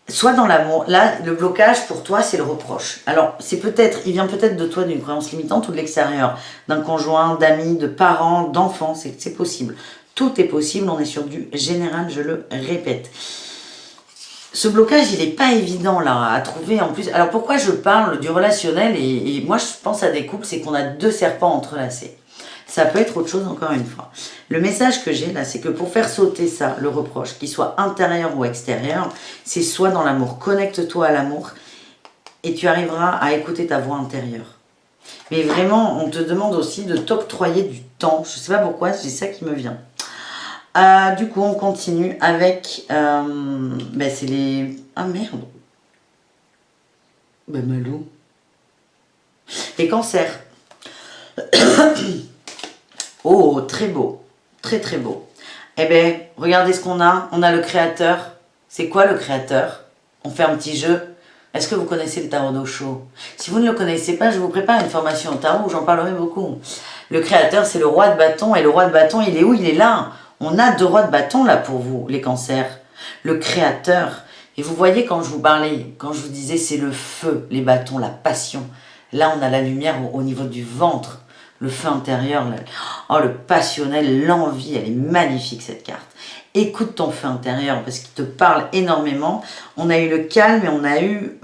Soit dans l'amour. Là, le blocage pour toi, c'est le reproche. Alors, il vient peut-être de toi, d'une croyance limitante ou de l'extérieur, d'un conjoint, d'amis, de parents, d'enfants, c'est possible. Tout est possible, on est sur du général, je le répète. Ce blocage, il n'est pas évident là à trouver en plus. Alors pourquoi je parle du relationnel et moi je pense à des couples, c'est qu'on a 2 serpents entrelacés. Ça peut être autre chose encore une fois. Le message que j'ai là, c'est que pour faire sauter ça, le reproche, qu'il soit intérieur ou extérieur, c'est soit dans l'amour. Connecte-toi à l'amour et tu arriveras à écouter ta voix intérieure. Mais vraiment, on te demande aussi de t'octroyer du temps. Je ne sais pas pourquoi, c'est ça qui me vient. Du coup, on continue avec... c'est les... Ah merde. Malou. Les cancers. Oh, très beau. Très très beau. Eh bien, regardez ce qu'on a. On a le créateur. C'est quoi le créateur? On fait un petit jeu. Est-ce que vous connaissez le tarot d'Osho? Si vous ne le connaissez pas, je vous prépare une formation au tarot où j'en parlerai beaucoup. Le créateur, c'est le roi de bâton. Et le roi de bâton, il est où? Il est là. On a 2 rois de bâton là pour vous, les cancers. Le créateur. Et vous voyez quand je vous parlais, quand je vous disais c'est le feu, les bâtons, la passion. Là, on a la lumière au niveau du ventre. Le feu intérieur, le passionnel, l'envie, elle est magnifique cette carte. Écoute ton feu intérieur parce qu'il te parle énormément. On a eu le calme et on a eu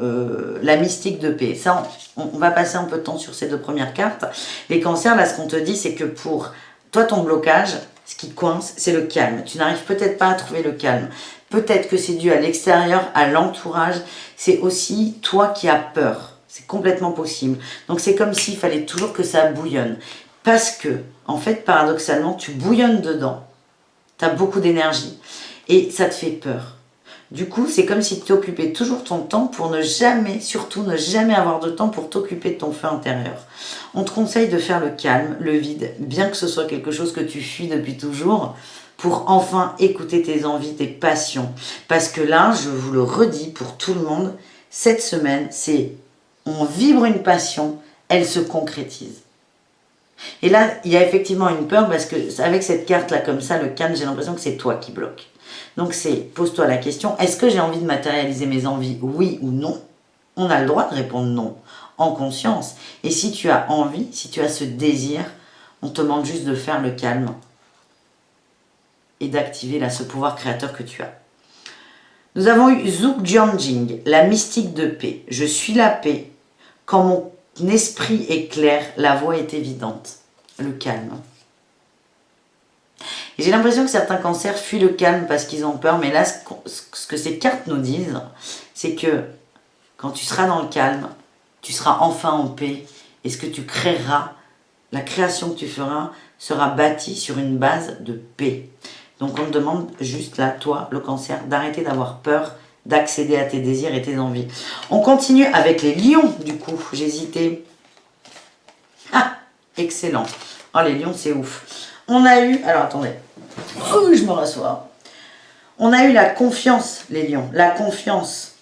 la mystique de paix. Ça, on va passer un peu de temps sur ces 2 premières cartes. Les cancers, là, ce qu'on te dit, c'est que pour toi, ton blocage, ce qui te coince, c'est le calme. Tu n'arrives peut-être pas à trouver le calme. Peut-être que c'est dû à l'extérieur, à l'entourage. C'est aussi toi qui as peur. C'est complètement possible. Donc c'est comme s'il fallait toujours que ça bouillonne. Parce que, en fait, paradoxalement, tu bouillonnes dedans. Tu as beaucoup d'énergie. Et ça te fait peur. Du coup, c'est comme si tu occupais toujours ton temps pour ne jamais, surtout ne jamais avoir de temps pour t'occuper de ton feu intérieur. On te conseille de faire le calme, le vide, bien que ce soit quelque chose que tu fuis depuis toujours, pour enfin écouter tes envies, tes passions. Parce que là, je vous le redis pour tout le monde, cette semaine, c'est on vibre une passion, elle se concrétise. Et là, il y a effectivement une peur parce que avec cette carte-là comme ça, le calme, j'ai l'impression que c'est toi qui bloques. Donc c'est, pose-toi la question, est-ce que j'ai envie de matérialiser mes envies, oui ou non? On a le droit de répondre non, en conscience. Et si tu as envie, si tu as ce désir, on te demande juste de faire le calme et d'activer là ce pouvoir créateur que tu as. Nous avons eu Zhu Jianjing, la mystique de paix. Je suis la paix. Quand mon esprit est clair, la voie est évidente. Le calme. Et j'ai l'impression que certains cancers fuient le calme parce qu'ils ont peur. Mais là, ce que ces cartes nous disent, c'est que quand tu seras dans le calme, tu seras enfin en paix. Et ce que tu créeras, la création que tu feras, sera bâtie sur une base de paix. Donc on te demande juste là, toi, le cancer, d'arrêter d'avoir peur, d'accéder à tes désirs et tes envies. On continue avec les lions, du coup. J'hésitais. Ah, excellent. Oh, les lions, c'est ouf. On a eu... Alors, attendez. Oh, je me rassois. On a eu la confiance, les lions. La confiance.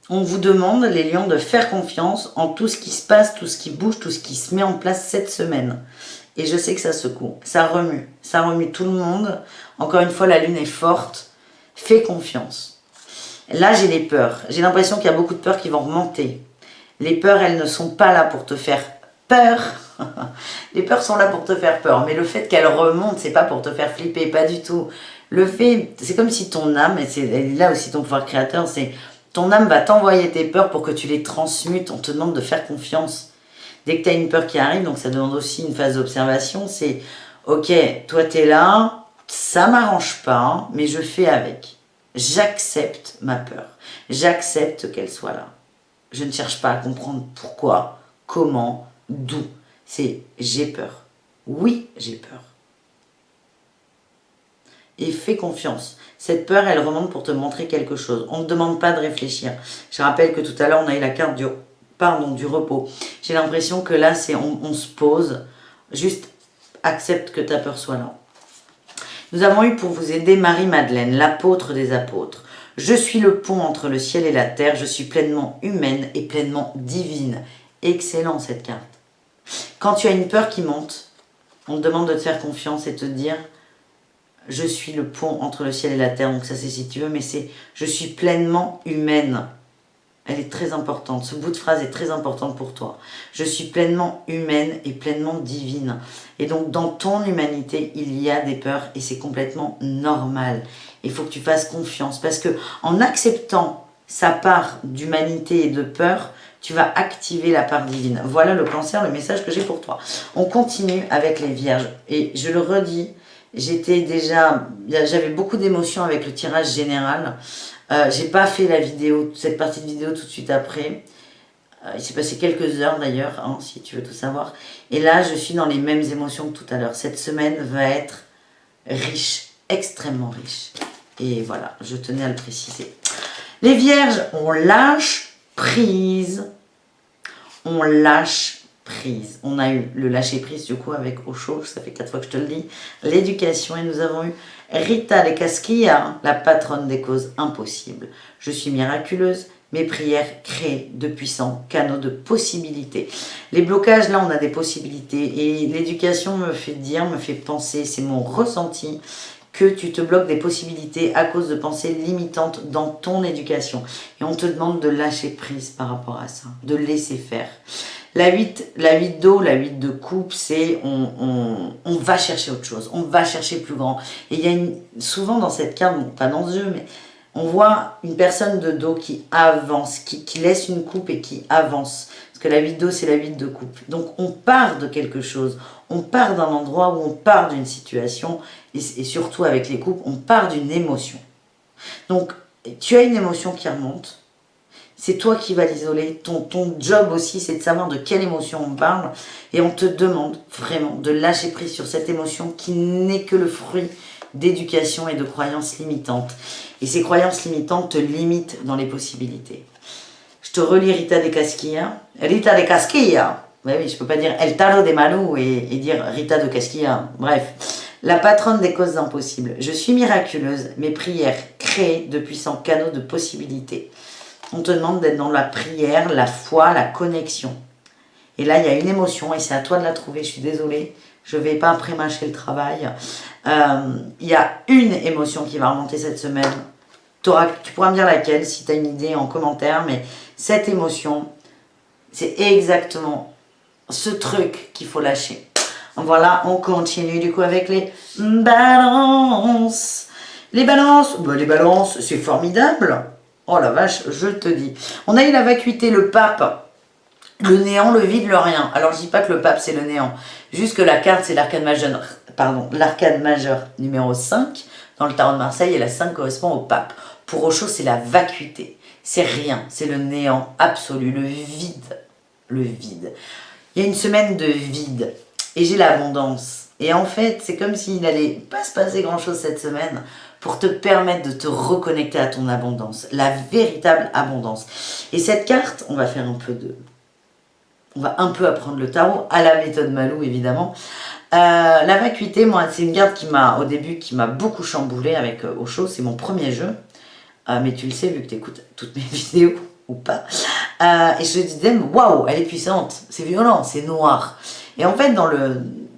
On vous demande, les lions, de faire confiance en tout ce qui se passe, tout ce qui bouge, tout ce qui se met en place cette semaine. Et je sais que ça secoue, ça remue tout le monde. Encore une fois, la lune est forte. Fais confiance. Là, j'ai les peurs. J'ai l'impression qu'il y a beaucoup de peurs qui vont remonter. Les peurs, elles ne sont pas là pour te faire peur. Les peurs sont là pour te faire peur. Mais le fait qu'elles remontent, c'est pas pour te faire flipper, pas du tout. Le fait, c'est comme si ton âme, et c'est là aussi ton pouvoir créateur, c'est ton âme va t'envoyer tes peurs pour que tu les transmutes. On te demande de faire confiance. Dès que tu as une peur qui arrive, donc ça demande aussi une phase d'observation, c'est ok, toi tu es là, ça m'arrange pas, mais je fais avec. J'accepte ma peur. J'accepte qu'elle soit là. Je ne cherche pas à comprendre pourquoi, comment, d'où. C'est j'ai peur. Oui, j'ai peur. Et fais confiance. Cette peur, elle remonte pour te montrer quelque chose. On ne te demande pas de réfléchir. Je rappelle que tout à l'heure, on a eu la carte du repos. J'ai l'impression que là, on se pose. Juste accepte que ta peur soit là. Nous avons eu pour vous aider Marie-Madeleine, l'apôtre des apôtres. Je suis le pont entre le ciel et la terre. Je suis pleinement humaine et pleinement divine. Excellent cette carte. Quand tu as une peur qui monte, on te demande de te faire confiance et te dire je suis le pont entre le ciel et la terre. Donc ça c'est si tu veux, mais c'est je suis pleinement humaine. Elle est très importante. Ce bout de phrase est très important pour toi. Je suis pleinement humaine et pleinement divine. Et donc, dans ton humanité, il y a des peurs et c'est complètement normal. Il faut que tu fasses confiance parce que en acceptant sa part d'humanité et de peur, tu vas activer la part divine. Voilà le cancer, le message que j'ai pour toi. On continue avec les vierges. Et je le redis, j'avais beaucoup d'émotions avec le tirage général. J'ai pas fait la vidéo, cette partie de vidéo tout de suite après. Il s'est passé quelques heures d'ailleurs, hein, si tu veux tout savoir. Et là, je suis dans les mêmes émotions que tout à l'heure. Cette semaine va être riche, extrêmement riche. Et voilà, je tenais à le préciser. Les vierges, on lâche prise. On lâche prise. On a eu le lâcher prise du coup avec Osho, ça fait 4 fois que je te le dis. L'éducation, et nous avons eu Rita de Casquilla, la patronne des causes impossibles. Je suis miraculeuse, mes prières créent de puissants canaux de possibilités. Les blocages, là, on a des possibilités. Et l'éducation me fait dire, me fait penser, c'est mon ressenti, que tu te bloques des possibilités à cause de pensées limitantes dans ton éducation. Et on te demande de lâcher prise par rapport à ça, de laisser faire. La 8 d'eau, la 8 de coupe, c'est on va chercher autre chose, on va chercher plus grand. Et il y a souvent dans cette carte, bon, pas dans ce jeu, mais on voit une personne de dos qui avance, qui laisse une coupe et qui avance. Parce que la 8 d'eau, c'est la 8 de coupe. Donc on part de quelque chose, on part d'un endroit où on part d'une situation, et surtout avec les coupes, on part d'une émotion. Donc tu as une émotion qui remonte. C'est toi qui vas l'isoler. Ton job aussi, c'est de savoir de quelle émotion on parle. Et on te demande vraiment de lâcher prise sur cette émotion qui n'est que le fruit d'éducation et de croyances limitantes. Et ces croyances limitantes te limitent dans les possibilités. Je te relis Rita de Casquilla. Rita de Casquilla. Oui, je ne peux pas dire El Taro de Malu et dire Rita de Casquilla. Bref. La patronne des causes impossibles. Je suis miraculeuse. Mes prières créent de puissants canaux de possibilités. On te demande d'être dans la prière, la foi, la connexion. Et là, il y a une émotion et c'est à toi de la trouver. Je suis désolée, je ne vais pas prémâcher le travail. Il y a une émotion qui va remonter cette semaine. Tu pourras me dire laquelle si tu as une idée en commentaire. Mais cette émotion, c'est exactement ce truc qu'il faut lâcher. Voilà, on continue du coup avec les balances. Les balances, c'est formidable. Oh la vache, je te dis. On a eu la vacuité, le pape, le néant, le vide, le rien. Alors je dis pas que le pape c'est le néant. Juste que la carte c'est l'arcane majeur, l'arcane majeur numéro 5 dans le tarot de Marseille et la 5 correspond au pape. Pour Osho c'est la vacuité. C'est rien, c'est le néant absolu, le vide. Le vide. Il y a une semaine de vide et j'ai l'abondance. Et en fait c'est comme s'il n'allait pas se passer grand chose cette semaine pour te permettre de te reconnecter à ton abondance, la véritable abondance. Et cette carte, on va un peu apprendre le tarot, à la méthode Malou évidemment. La vacuité, moi, c'est une carte au début, qui m'a beaucoup chamboulée avec Osho, c'est mon premier jeu. Mais tu le sais, vu que tu écoutes toutes mes vidéos, ou pas. Et je te disais, waouh, elle est puissante, c'est violent, c'est noir. Et en fait,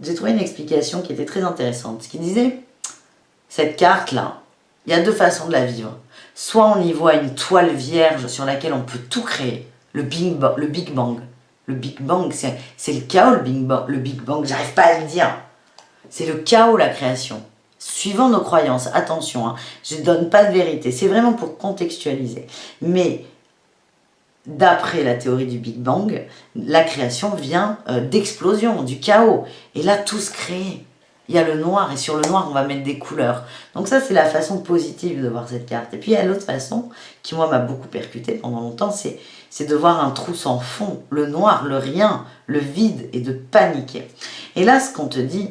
j'ai trouvé une explication qui était très intéressante, qui disait... Cette carte-là, il y a deux façons de la vivre. soit on y voit une toile vierge sur laquelle on peut tout créer, le Big Bang. Le Big Bang, c'est le chaos, le Big Bang, j'arrive pas à le dire. C'est le chaos, la création. Suivant nos croyances, attention, hein, je ne donne pas de vérité, c'est vraiment pour contextualiser. Mais d'après la théorie du Big Bang, la création vient d'explosion, du chaos. Et là, tout se crée. Il y a le noir, et sur le noir, on va mettre des couleurs. Donc ça, c'est la façon positive de voir cette carte. Et puis, il y a l'autre façon, qui, moi, m'a beaucoup percuté pendant longtemps, c'est de voir un trou sans fond, le noir, le rien, le vide, et de paniquer. Et là, ce qu'on te dit,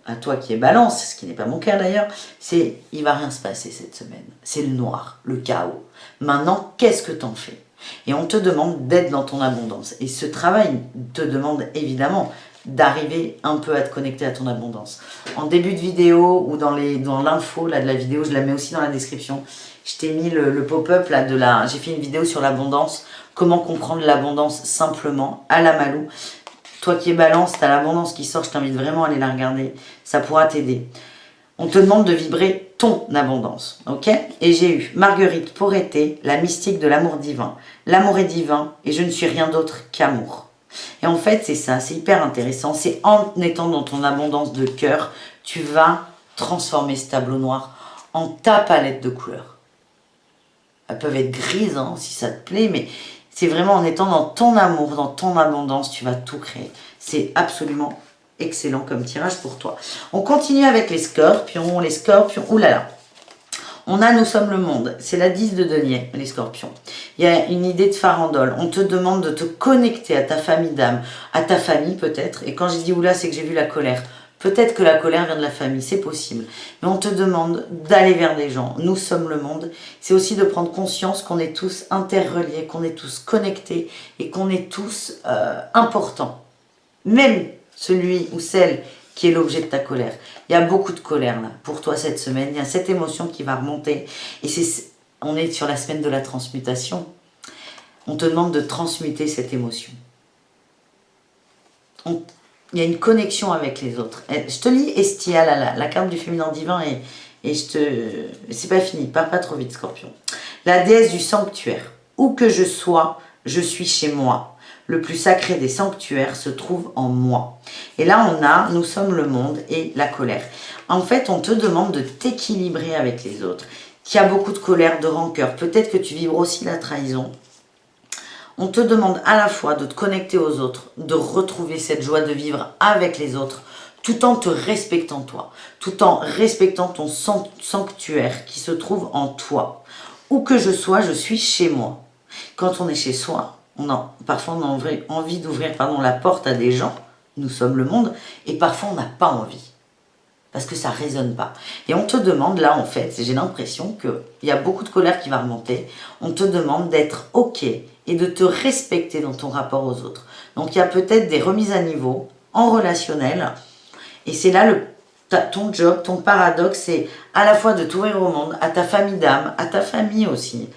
à toi qui es balance, ce qui n'est pas mon cas d'ailleurs, c'est il va rien se passer cette semaine. C'est le noir, le chaos. Maintenant, qu'est-ce que t'en fais? Et on te demande d'être dans ton abondance. Et ce travail te demande évidemment d'arriver un peu à te connecter à ton abondance. En début de vidéo ou dans l'info de la vidéo, je la mets aussi dans la description, je t'ai mis le pop-up là j'ai fait une vidéo sur l'abondance, comment comprendre l'abondance simplement à la Malou. Toi qui es balance, tu as l'abondance qui sort, je t'invite vraiment à aller la regarder, ça pourra t'aider. On te demande de vibrer ton abondance, ok? Et j'ai eu Marguerite Porreté, la mystique de l'amour divin. L'amour est divin et je ne suis rien d'autre qu'amour. Et en fait, c'est ça, c'est hyper intéressant. C'est en étant dans ton abondance de cœur, tu vas transformer ce tableau noir en ta palette de couleurs. Elles peuvent être grises, hein, si ça te plaît, mais c'est vraiment en étant dans ton amour, dans ton abondance, tu vas tout créer. C'est absolument excellent comme tirage pour toi. On continue avec les scorpions. Les scorpions, oulala. On a Nous sommes le monde. C'est la 10 de denier, les scorpions. Il y a une idée de farandole. On te demande de te connecter à ta famille d'âme, à ta famille peut-être. Et quand je dis oula, c'est que j'ai vu la colère. Peut-être que la colère vient de la famille, c'est possible. Mais on te demande d'aller vers des gens. Nous sommes le monde. C'est aussi de prendre conscience qu'on est tous interreliés, qu'on est tous connectés et qu'on est tous importants. Même celui ou celle qui est l'objet de ta colère. Il y a beaucoup de colère là pour toi cette semaine. Il y a cette émotion qui va remonter. Et on est sur la semaine de la transmutation. On te demande de transmuter cette émotion. Il y a une connexion avec les autres. Je te lis Estia, la carte du féminin divin, et c'est pas fini, pars pas trop vite, Scorpion. La déesse du sanctuaire. Où que je sois, je suis chez moi. Le plus sacré des sanctuaires se trouve en moi. Et là, on a Nous sommes le monde et la colère. En fait, on te demande de t'équilibrer avec les autres. Qu'il y a beaucoup de colère, de rancœur. Peut-être que tu vibres aussi la trahison. On te demande à la fois de te connecter aux autres, de retrouver cette joie de vivre avec les autres, tout en te respectant toi, tout en respectant ton sanctuaire qui se trouve en toi. Où que je sois, je suis chez moi. Quand on est chez soi, parfois on a envie d'ouvrir la porte à des gens, nous sommes le monde, et parfois on n'a pas envie. Parce que ça ne résonne pas. Et on te demande, là en fait, j'ai l'impression qu'il y a beaucoup de colère qui va remonter, on te demande d'être ok et de te respecter dans ton rapport aux autres. Donc il y a peut-être des remises à niveau en relationnel, et c'est là ton job, ton paradoxe, c'est à la fois de t'ouvrir au monde, à ta famille d'âme, à ta famille aussi,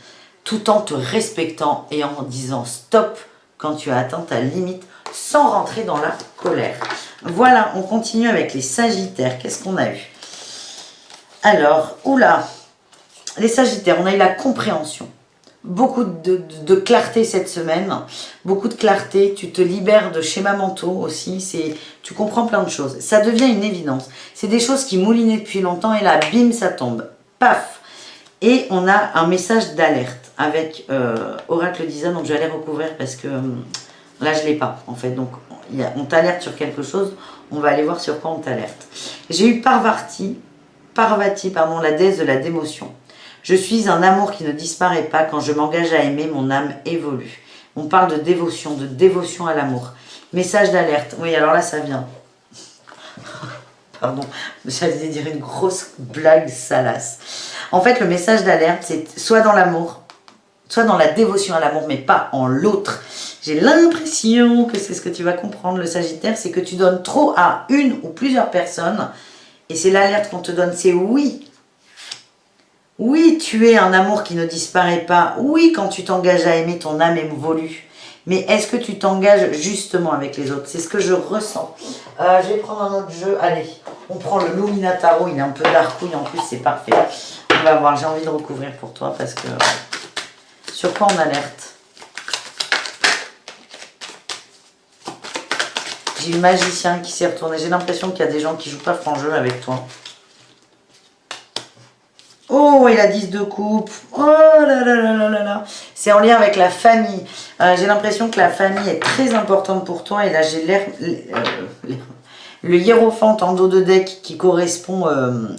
tout en te respectant et en disant stop quand tu as atteint ta limite, sans rentrer dans la colère. Voilà, on continue avec les Sagittaires. Qu'est-ce qu'on a eu? Alors, oula, les Sagittaires, on a eu la compréhension. Beaucoup de clarté cette semaine, beaucoup de clarté, tu te libères de schémas mentaux aussi, tu comprends plein de choses. Ça devient une évidence. C'est des choses qui moulinaient depuis longtemps et là, bim, ça tombe. Paf! Et on a un message d'alerte avec Oracle d'Isa, donc je vais aller recouvrir parce que là, je ne l'ai pas en fait. Donc, on t'alerte sur quelque chose, on va aller voir sur quoi on t'alerte. J'ai eu Parvati, la déesse de la démotion. Je suis un amour qui ne disparaît pas. Quand je m'engage à aimer, mon âme évolue. On parle de dévotion à l'amour. Message d'alerte. Oui, alors là, ça vient. Pardon, j'allais dire une grosse blague salace. En fait, le message d'alerte, c'est soit dans l'amour, soit dans la dévotion à l'amour, mais pas en l'autre. J'ai l'impression que c'est ce que tu vas comprendre, le Sagittaire, c'est que tu donnes trop à une ou plusieurs personnes. Et c'est l'alerte qu'on te donne, c'est oui. Oui, tu es un amour qui ne disparaît pas. Oui, quand tu t'engages à aimer, ton âme évolue. Mais est-ce que tu t'engages justement avec les autres? C'est ce que je ressens. Je vais prendre un autre jeu. Allez, on prend le Lumina Tarot. Il est un peu darkouille en plus, c'est parfait. On va voir, j'ai envie de recouvrir pour toi parce que... Sur quoi on alerte? J'ai le magicien qui s'est retourné. J'ai l'impression qu'il y a des gens qui jouent pas franc jeu avec toi. Oh, et la 10 de coupe. Oh là là là là là là. C'est en lien avec la famille. J'ai l'impression que la famille est très importante pour toi. Et là, j'ai le hiérophant en dos de deck qui correspond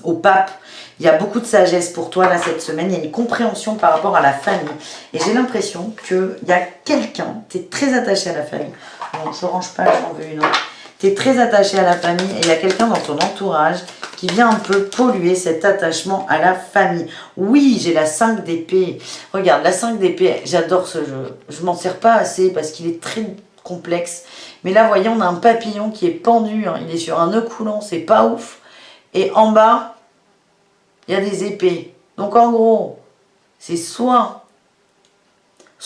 au pape. Il y a beaucoup de sagesse pour toi là cette semaine. Il y a une compréhension par rapport à la famille. Et j'ai l'impression qu'il y a quelqu'un, tu es très attaché à la famille. Non, je ne range pas, j'en veux une autre. Tu es très attaché à la famille et il y a quelqu'un dans ton entourage qui vient un peu polluer cet attachement à la famille. Oui, j'ai la 5 d'épée. Regarde, la 5 d'épée, j'adore ce jeu. Je m'en sers pas assez parce qu'il est très complexe. Mais là, voyez, on a un papillon qui est pendu. Hein. Il est sur un nœud coulant, c'est pas ouf. Et en bas, il y a des épées. Donc en gros, c'est soit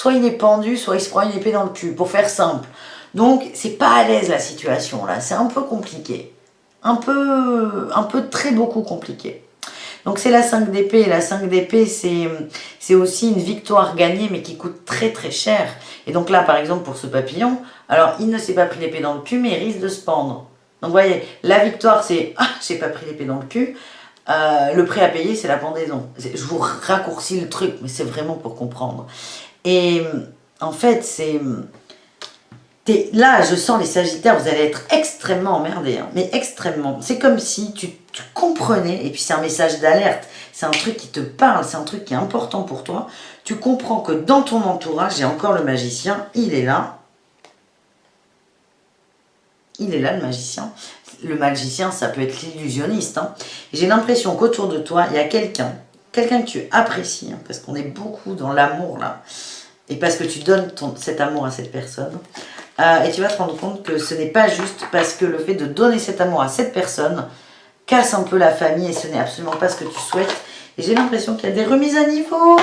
il est pendu, soit il se prend une épée dans le cul, pour faire simple. Donc, c'est pas à l'aise la situation là. C'est un peu compliqué. Un peu très beaucoup compliqué. Donc c'est la 5 d'épée, et la 5 d'épée c'est aussi une victoire gagnée mais qui coûte très très cher. Et donc là par exemple pour ce papillon, alors il ne s'est pas pris l'épée dans le cul mais il risque de se pendre. Donc vous voyez, la victoire c'est « Ah, j'ai pas pris l'épée dans le cul », le prix à payer c'est la pendaison. Je vous raccourcis le truc mais c'est vraiment pour comprendre. Et en fait c'est... Là, je sens les Sagittaires, vous allez être extrêmement emmerdés, hein, mais extrêmement. C'est comme si tu comprenais, et puis c'est un message d'alerte, c'est un truc qui te parle, c'est un truc qui est important pour toi. Tu comprends que dans ton entourage, j'ai encore le magicien, il est là. Il est là, le magicien. Le magicien, ça peut être l'illusionniste. Hein. J'ai l'impression qu'autour de toi, il y a quelqu'un que tu apprécies, hein, parce qu'on est beaucoup dans l'amour là, et parce que tu donnes cet amour à cette personne. Et tu vas te rendre compte que ce n'est pas juste parce que le fait de donner cet amour à cette personne casse un peu la famille et ce n'est absolument pas ce que tu souhaites. Et j'ai l'impression qu'il y a des remises à niveau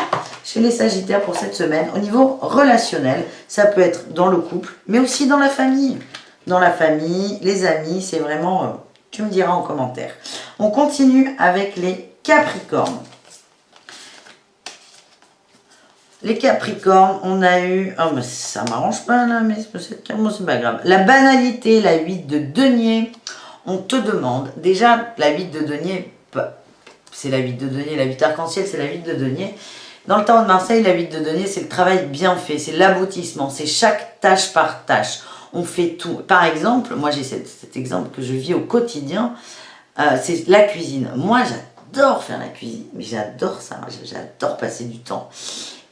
chez les Sagittaires pour cette semaine. Au niveau relationnel, ça peut être dans le couple, mais aussi dans la famille. Dans la famille, les amis, c'est vraiment... tu me diras en commentaire. On continue avec les Capricornes. Les Capricornes, on a eu... Oh, mais ça m'arrange pas, là, mais c'est pas grave. La banalité, la 8 de denier. On te demande... Déjà, la 8 de denier, c'est la 8 de denier. La 8 arc-en-ciel, c'est la 8 de denier. Dans le tarot de Marseille, la 8 de denier, c'est le travail bien fait. C'est l'aboutissement. C'est chaque tâche par tâche. On fait tout. Par exemple, moi, j'ai cet exemple que je vis au quotidien. C'est la cuisine. Moi, j'adore faire la cuisine. Mais j'adore ça. J'adore passer du temps.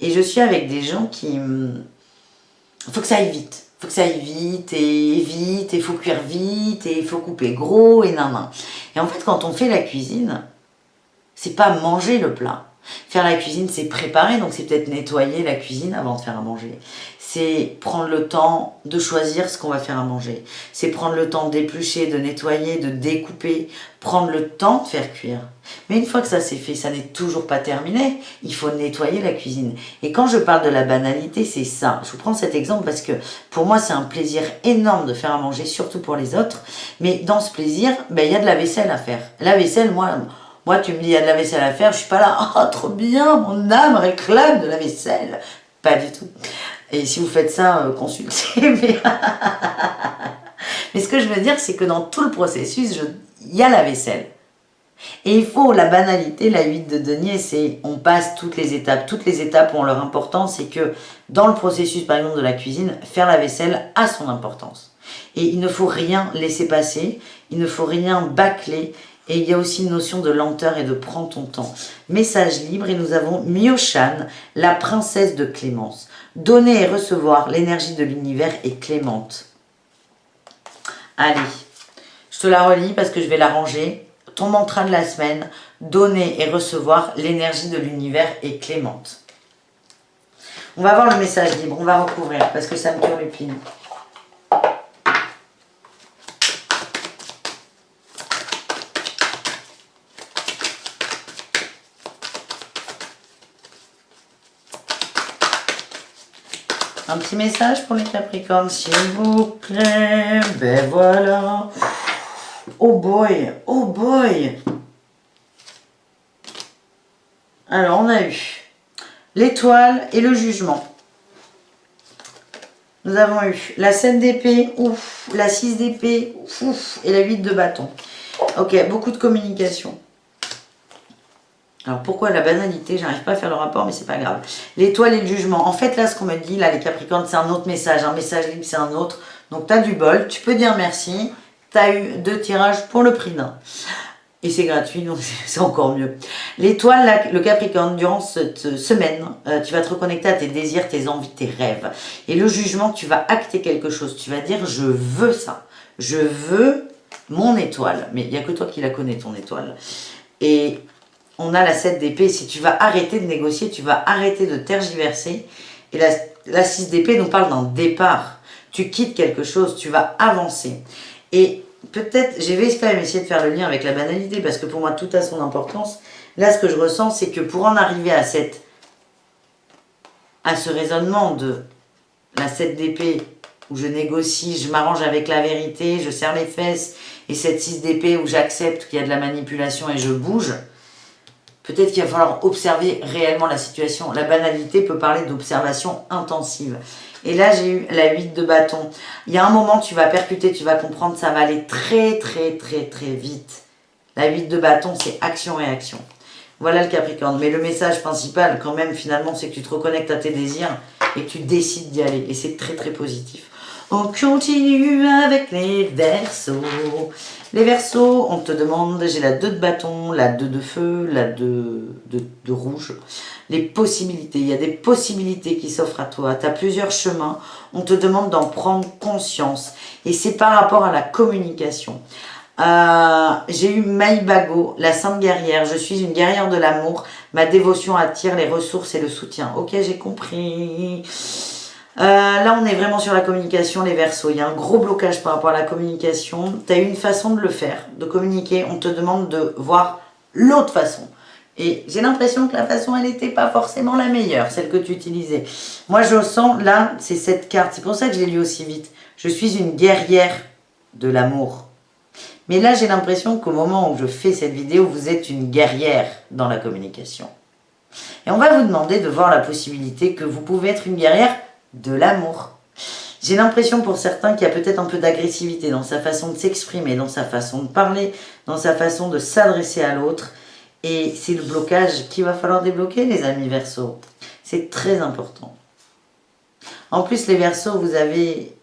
Et je suis avec des gens qui... Il faut que ça aille vite. Il faut que ça aille vite, et il faut cuire vite, et il faut couper gros, et nan. Et en fait, quand on fait la cuisine, c'est pas manger le plat. Faire la cuisine, c'est préparer, donc c'est peut-être nettoyer la cuisine avant de faire à manger. C'est prendre le temps de choisir ce qu'on va faire à manger. C'est prendre le temps d'éplucher, de nettoyer, de découper. Prendre le temps de faire cuire. Mais une fois que ça c'est fait, ça n'est toujours pas terminé. Il faut nettoyer la cuisine. Et quand je parle de la banalité, c'est ça. Je vous prends cet exemple parce que pour moi, c'est un plaisir énorme de faire à manger, surtout pour les autres. Mais dans ce plaisir, ben, y a de la vaisselle à faire. La vaisselle, moi, tu me dis, il y a de la vaisselle à faire, je suis pas là, oh, trop bien, mon âme réclame de la vaisselle. Pas du tout. Et si vous faites ça, consultez. Mais ce que je veux dire, c'est que dans tout le processus, il y a la vaisselle. Et il faut, la banalité, la 8 de denier, c'est on passe toutes les étapes. Toutes les étapes ont leur importance, c'est que dans le processus, par exemple, de la cuisine, faire la vaisselle a son importance. Et il ne faut rien laisser passer, il ne faut rien bâcler. Et il y a aussi une notion de lenteur et de prendre ton temps. Message libre, et nous avons Mioshan, la princesse de Clémence. Donner et recevoir, l'énergie de l'univers est clémente. Allez, je te la relis parce que je vais la ranger. Ton mantra de la semaine, donner et recevoir, l'énergie de l'univers est clémente. On va voir le message libre, on va recouvrir parce que ça me turlupine. Un petit message pour les Capricornes, s'il vous plaît. Ben voilà. Oh boy, oh boy. Alors, on a eu l'étoile et le jugement. Nous avons eu la 7 d'épée, ouf, la 6 d'épée, ouf, et la 8 de bâton. Ok, beaucoup de communication. Alors pourquoi la banalité? J'arrive pas à faire le rapport, mais c'est pas grave. L'étoile et le jugement. En fait, là, ce qu'on me dit, là, les Capricornes, c'est un autre message. Un message libre, c'est un autre. Donc, tu as du bol. Tu peux dire merci. Tu as eu 2 tirages pour le prix d'un. Et c'est gratuit, donc c'est encore mieux. L'étoile, le Capricorne, durant cette semaine, tu vas te reconnecter à tes désirs, tes envies, tes rêves. Et le jugement, tu vas acter quelque chose. Tu vas dire, je veux ça. Je veux mon étoile. Mais il n'y a que toi qui la connais, ton étoile. Et on a la 7 d'épée. Si tu vas arrêter de négocier, tu vas arrêter de tergiverser. Et la 6 d'épée nous parle d'un départ. Tu quittes quelque chose, tu vas avancer. Et peut-être, je vais quand même essayer de faire le lien avec la banalité, parce que pour moi, tout a son importance. Là, ce que je ressens, c'est que pour en arriver à ce raisonnement de la 7 d'épée, où je négocie, je m'arrange avec la vérité, je serre les fesses, et cette 6 d'épée où j'accepte qu'il y a de la manipulation et je bouge, peut-être qu'il va falloir observer réellement la situation. La banalité peut parler d'observation intensive. Et là, j'ai eu la 8 de bâton. Il y a un moment, tu vas percuter, tu vas comprendre, ça va aller très, très, très, très vite. La 8 de bâton, c'est action-réaction. Voilà le Capricorne. Mais le message principal, quand même, finalement, c'est que tu te reconnectes à tes désirs et que tu décides d'y aller. Et c'est très, très positif. On continue avec les Verseaux. Les Verseaux, on te demande, j'ai la 2 de bâton, la 2 de feu, la 2 de rouge. Les possibilités, il y a des possibilités qui s'offrent à toi. Tu as plusieurs chemins, on te demande d'en prendre conscience. Et c'est par rapport à la communication. J'ai eu Maïbago, la sainte guerrière. Je suis une guerrière de l'amour. Ma dévotion attire les ressources et le soutien. Ok, j'ai compris. Là, on est vraiment sur la communication, les Verseaux. Il y a un gros blocage par rapport à la communication. Tu as une façon de le faire, de communiquer. On te demande de voir l'autre façon. Et j'ai l'impression que la façon, elle n'était pas forcément la meilleure, celle que tu utilisais. Moi, je sens, là, c'est cette carte. C'est pour ça que je l'ai lu aussi vite. Je suis une guerrière de l'amour. Mais là, j'ai l'impression qu'au moment où je fais cette vidéo, vous êtes une guerrière dans la communication. Et on va vous demander de voir la possibilité que vous pouvez être une guerrière de l'amour. J'ai l'impression pour certains qu'il y a peut-être un peu d'agressivité dans sa façon de s'exprimer, dans sa façon de parler, dans sa façon de s'adresser à l'autre. Et c'est le blocage qu'il va falloir débloquer, les amis Verseaux. C'est très important. En plus, les Verseaux, vous avez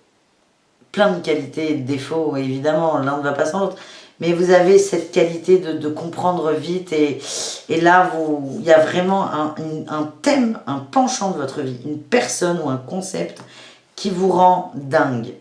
plein de qualités et de défauts, évidemment, l'un ne va pas sans l'autre. Mais vous avez cette qualité de comprendre vite. Et là, il y a vraiment un thème, un penchant de votre vie, une personne ou un concept qui vous rend dingue,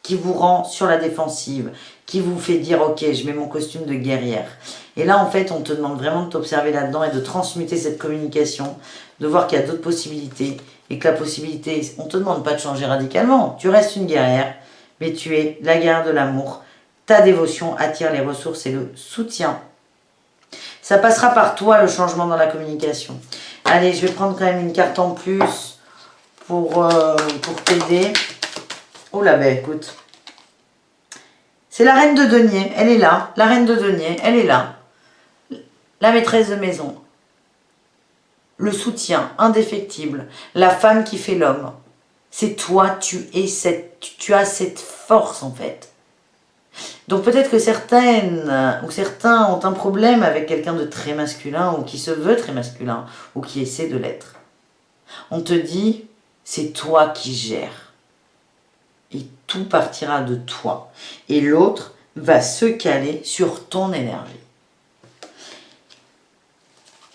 qui vous rend sur la défensive, qui vous fait dire « Ok, je mets mon costume de guerrière ». Et là, en fait, on te demande vraiment de t'observer là-dedans et de transmuter cette communication, de voir qu'il y a d'autres possibilités et que la possibilité, on ne te demande pas de changer radicalement. Tu restes une guerrière, mais tu es la guerrière de l'amour. Ta dévotion attire les ressources et le soutien. Ça passera par toi, le changement dans la communication. Allez, je vais prendre quand même une carte en plus pour t'aider. Oh là, ben écoute. C'est la reine de denier, elle est là. La reine de denier, elle est là. La maîtresse de maison. Le soutien indéfectible. La femme qui fait l'homme. C'est toi, tu as cette force en fait. Donc peut-être que certaines ou certains ont un problème avec quelqu'un de très masculin ou qui se veut très masculin ou qui essaie de l'être. On te dit, c'est toi qui gères. Et tout partira de toi. Et l'autre va se caler sur ton énergie.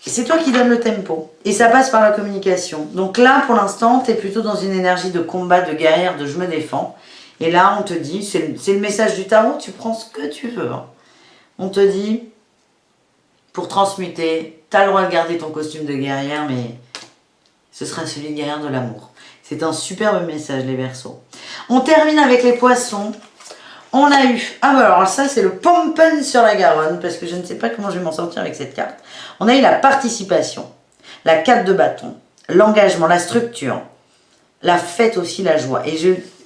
C'est toi qui donnes le tempo. Et ça passe par la communication. Donc là, pour l'instant, tu es plutôt dans une énergie de combat, de guerrière, de je me défends. Et là, on te dit, c'est le message du tarot, tu prends ce que tu veux. Hein. On te dit, pour transmuter, tu as le droit de garder ton costume de guerrière, mais ce sera celui de guerrière de l'amour. C'est un superbe message, les Verseaux. On termine avec les Poissons. On a eu, alors ça c'est le pompen sur la Garonne, parce que je ne sais pas comment je vais m'en sortir avec cette carte. On a eu la participation, la 4 de bâton, l'engagement, la structure, la fête aussi, la joie. Et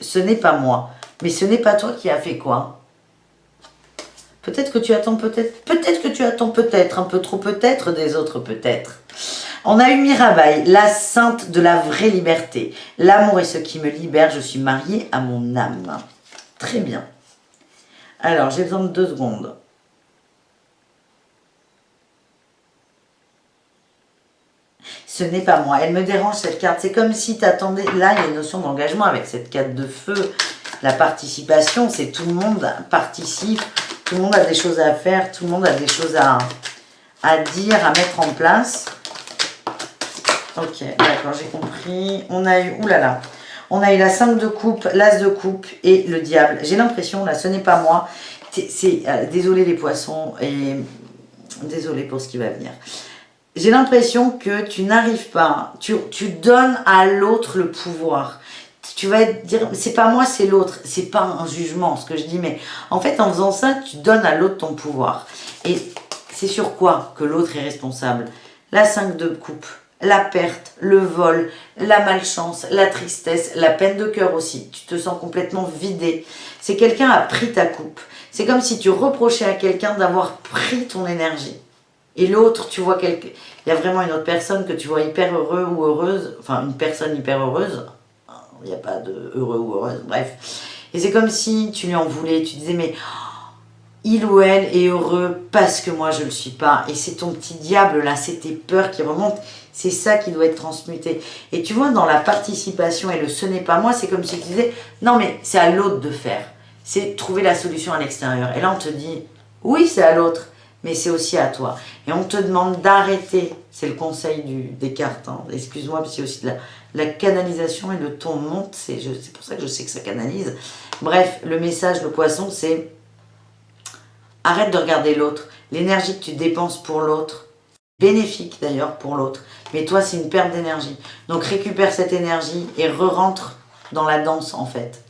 ce n'est pas moi. Mais ce n'est pas toi qui as fait quoi? Peut-être que tu attends peut-être que tu attends peut-être, un peu trop peut-être des autres peut-être. On a eu Mirabai, la sainte de la vraie liberté. L'amour est ce qui me libère, je suis mariée à mon âme. Très bien. Alors, j'ai besoin de 2 secondes. Ce n'est pas moi. Elle me dérange cette carte. C'est comme si tu attendais. Là, il y a une notion d'engagement avec cette carte de feu. La participation, c'est tout le monde participe. Tout le monde a des choses à faire. Tout le monde a des choses à dire, à mettre en place. Ok, d'accord, j'ai compris. On a eu. Oulala. On a eu la 5 de coupe, l'as de coupe et le diable. J'ai l'impression, là, ce n'est pas moi. Désolé les poissons et désolé pour ce qui va venir. J'ai l'impression que tu n'arrives pas, tu donnes à l'autre le pouvoir. Tu vas dire, c'est pas moi, c'est l'autre. C'est pas un jugement ce que je dis, mais en fait, en faisant ça, tu donnes à l'autre ton pouvoir. Et c'est sur quoi que l'autre est responsable? La 5 de coupe, la perte, le vol, la malchance, la tristesse, la peine de cœur aussi. Tu te sens complètement vidé. C'est quelqu'un a pris ta coupe. C'est comme si tu reprochais à quelqu'un d'avoir pris ton énergie. Et l'autre, tu vois, il y a vraiment une autre personne que tu vois hyper heureux ou heureuse, enfin une personne hyper heureuse, il n'y a pas de heureux ou heureuse, bref. Et c'est comme si tu lui en voulais, tu disais mais il ou elle est heureux parce que moi je ne le suis pas. Et c'est ton petit diable là, c'est tes peurs qui remontent, c'est ça qui doit être transmuté. Et tu vois, dans la participation et le ce n'est pas moi, c'est comme si tu disais non mais c'est à l'autre de faire, c'est trouver la solution à l'extérieur. Et là on te dit oui c'est à l'autre, mais c'est aussi à toi. Et on te demande d'arrêter, c'est le conseil des cartes, hein. Excuse-moi, c'est aussi de la canalisation et le ton monte, c'est pour ça que je sais que ça canalise. Bref, le message, le poisson, c'est arrête de regarder l'autre. L'énergie que tu dépenses pour l'autre, bénéfique d'ailleurs pour l'autre, mais toi c'est une perte d'énergie. Donc récupère cette énergie et re-rentre dans la danse en fait.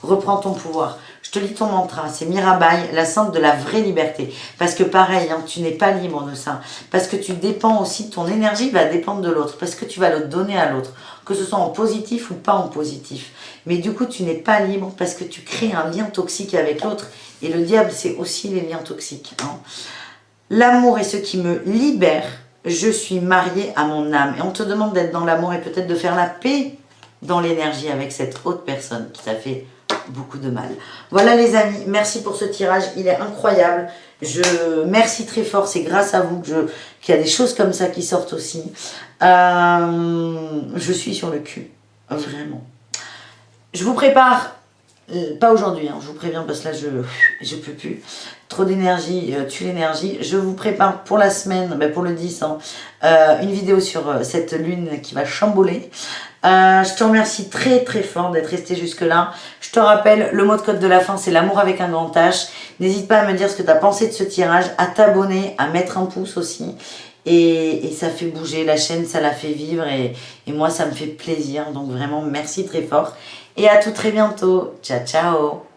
Reprends ton pouvoir. Je te lis ton mantra, c'est Mirabai, la sainte de la vraie liberté. Parce que pareil, hein, tu n'es pas libre de ça. Parce que tu dépends aussi, ton énergie va dépendre de l'autre. Parce que tu vas le donner à l'autre. Que ce soit en positif ou pas en positif. Mais du coup, tu n'es pas libre parce que tu crées un lien toxique avec l'autre. Et le diable, c'est aussi les liens toxiques. Hein. L'amour est ce qui me libère. Je suis mariée à mon âme. Et on te demande d'être dans l'amour et peut-être de faire la paix dans l'énergie avec cette autre personne qui t'a fait beaucoup de mal. Voilà les amis, merci pour ce tirage, il est incroyable. Merci très fort, c'est grâce à vous qu'il y a des choses comme ça qui sortent aussi. Je suis sur le cul, vraiment. Je vous prépare, pas aujourd'hui, hein, je vous préviens parce que là je peux plus. Trop d'énergie, tue l'énergie. Je vous prépare pour la semaine, pour le 10, hein, une vidéo sur cette lune qui va chambouler. Je te remercie très très fort d'être resté jusque là. Je te rappelle, le mot de code de la fin c'est l'amour avec un grand H. N'hésite pas à me dire ce que tu as pensé de ce tirage, à t'abonner, à mettre un pouce aussi. Et ça fait bouger la chaîne, ça la fait vivre et moi ça me fait plaisir. Donc vraiment merci très fort. Et à tout très bientôt. Ciao ciao.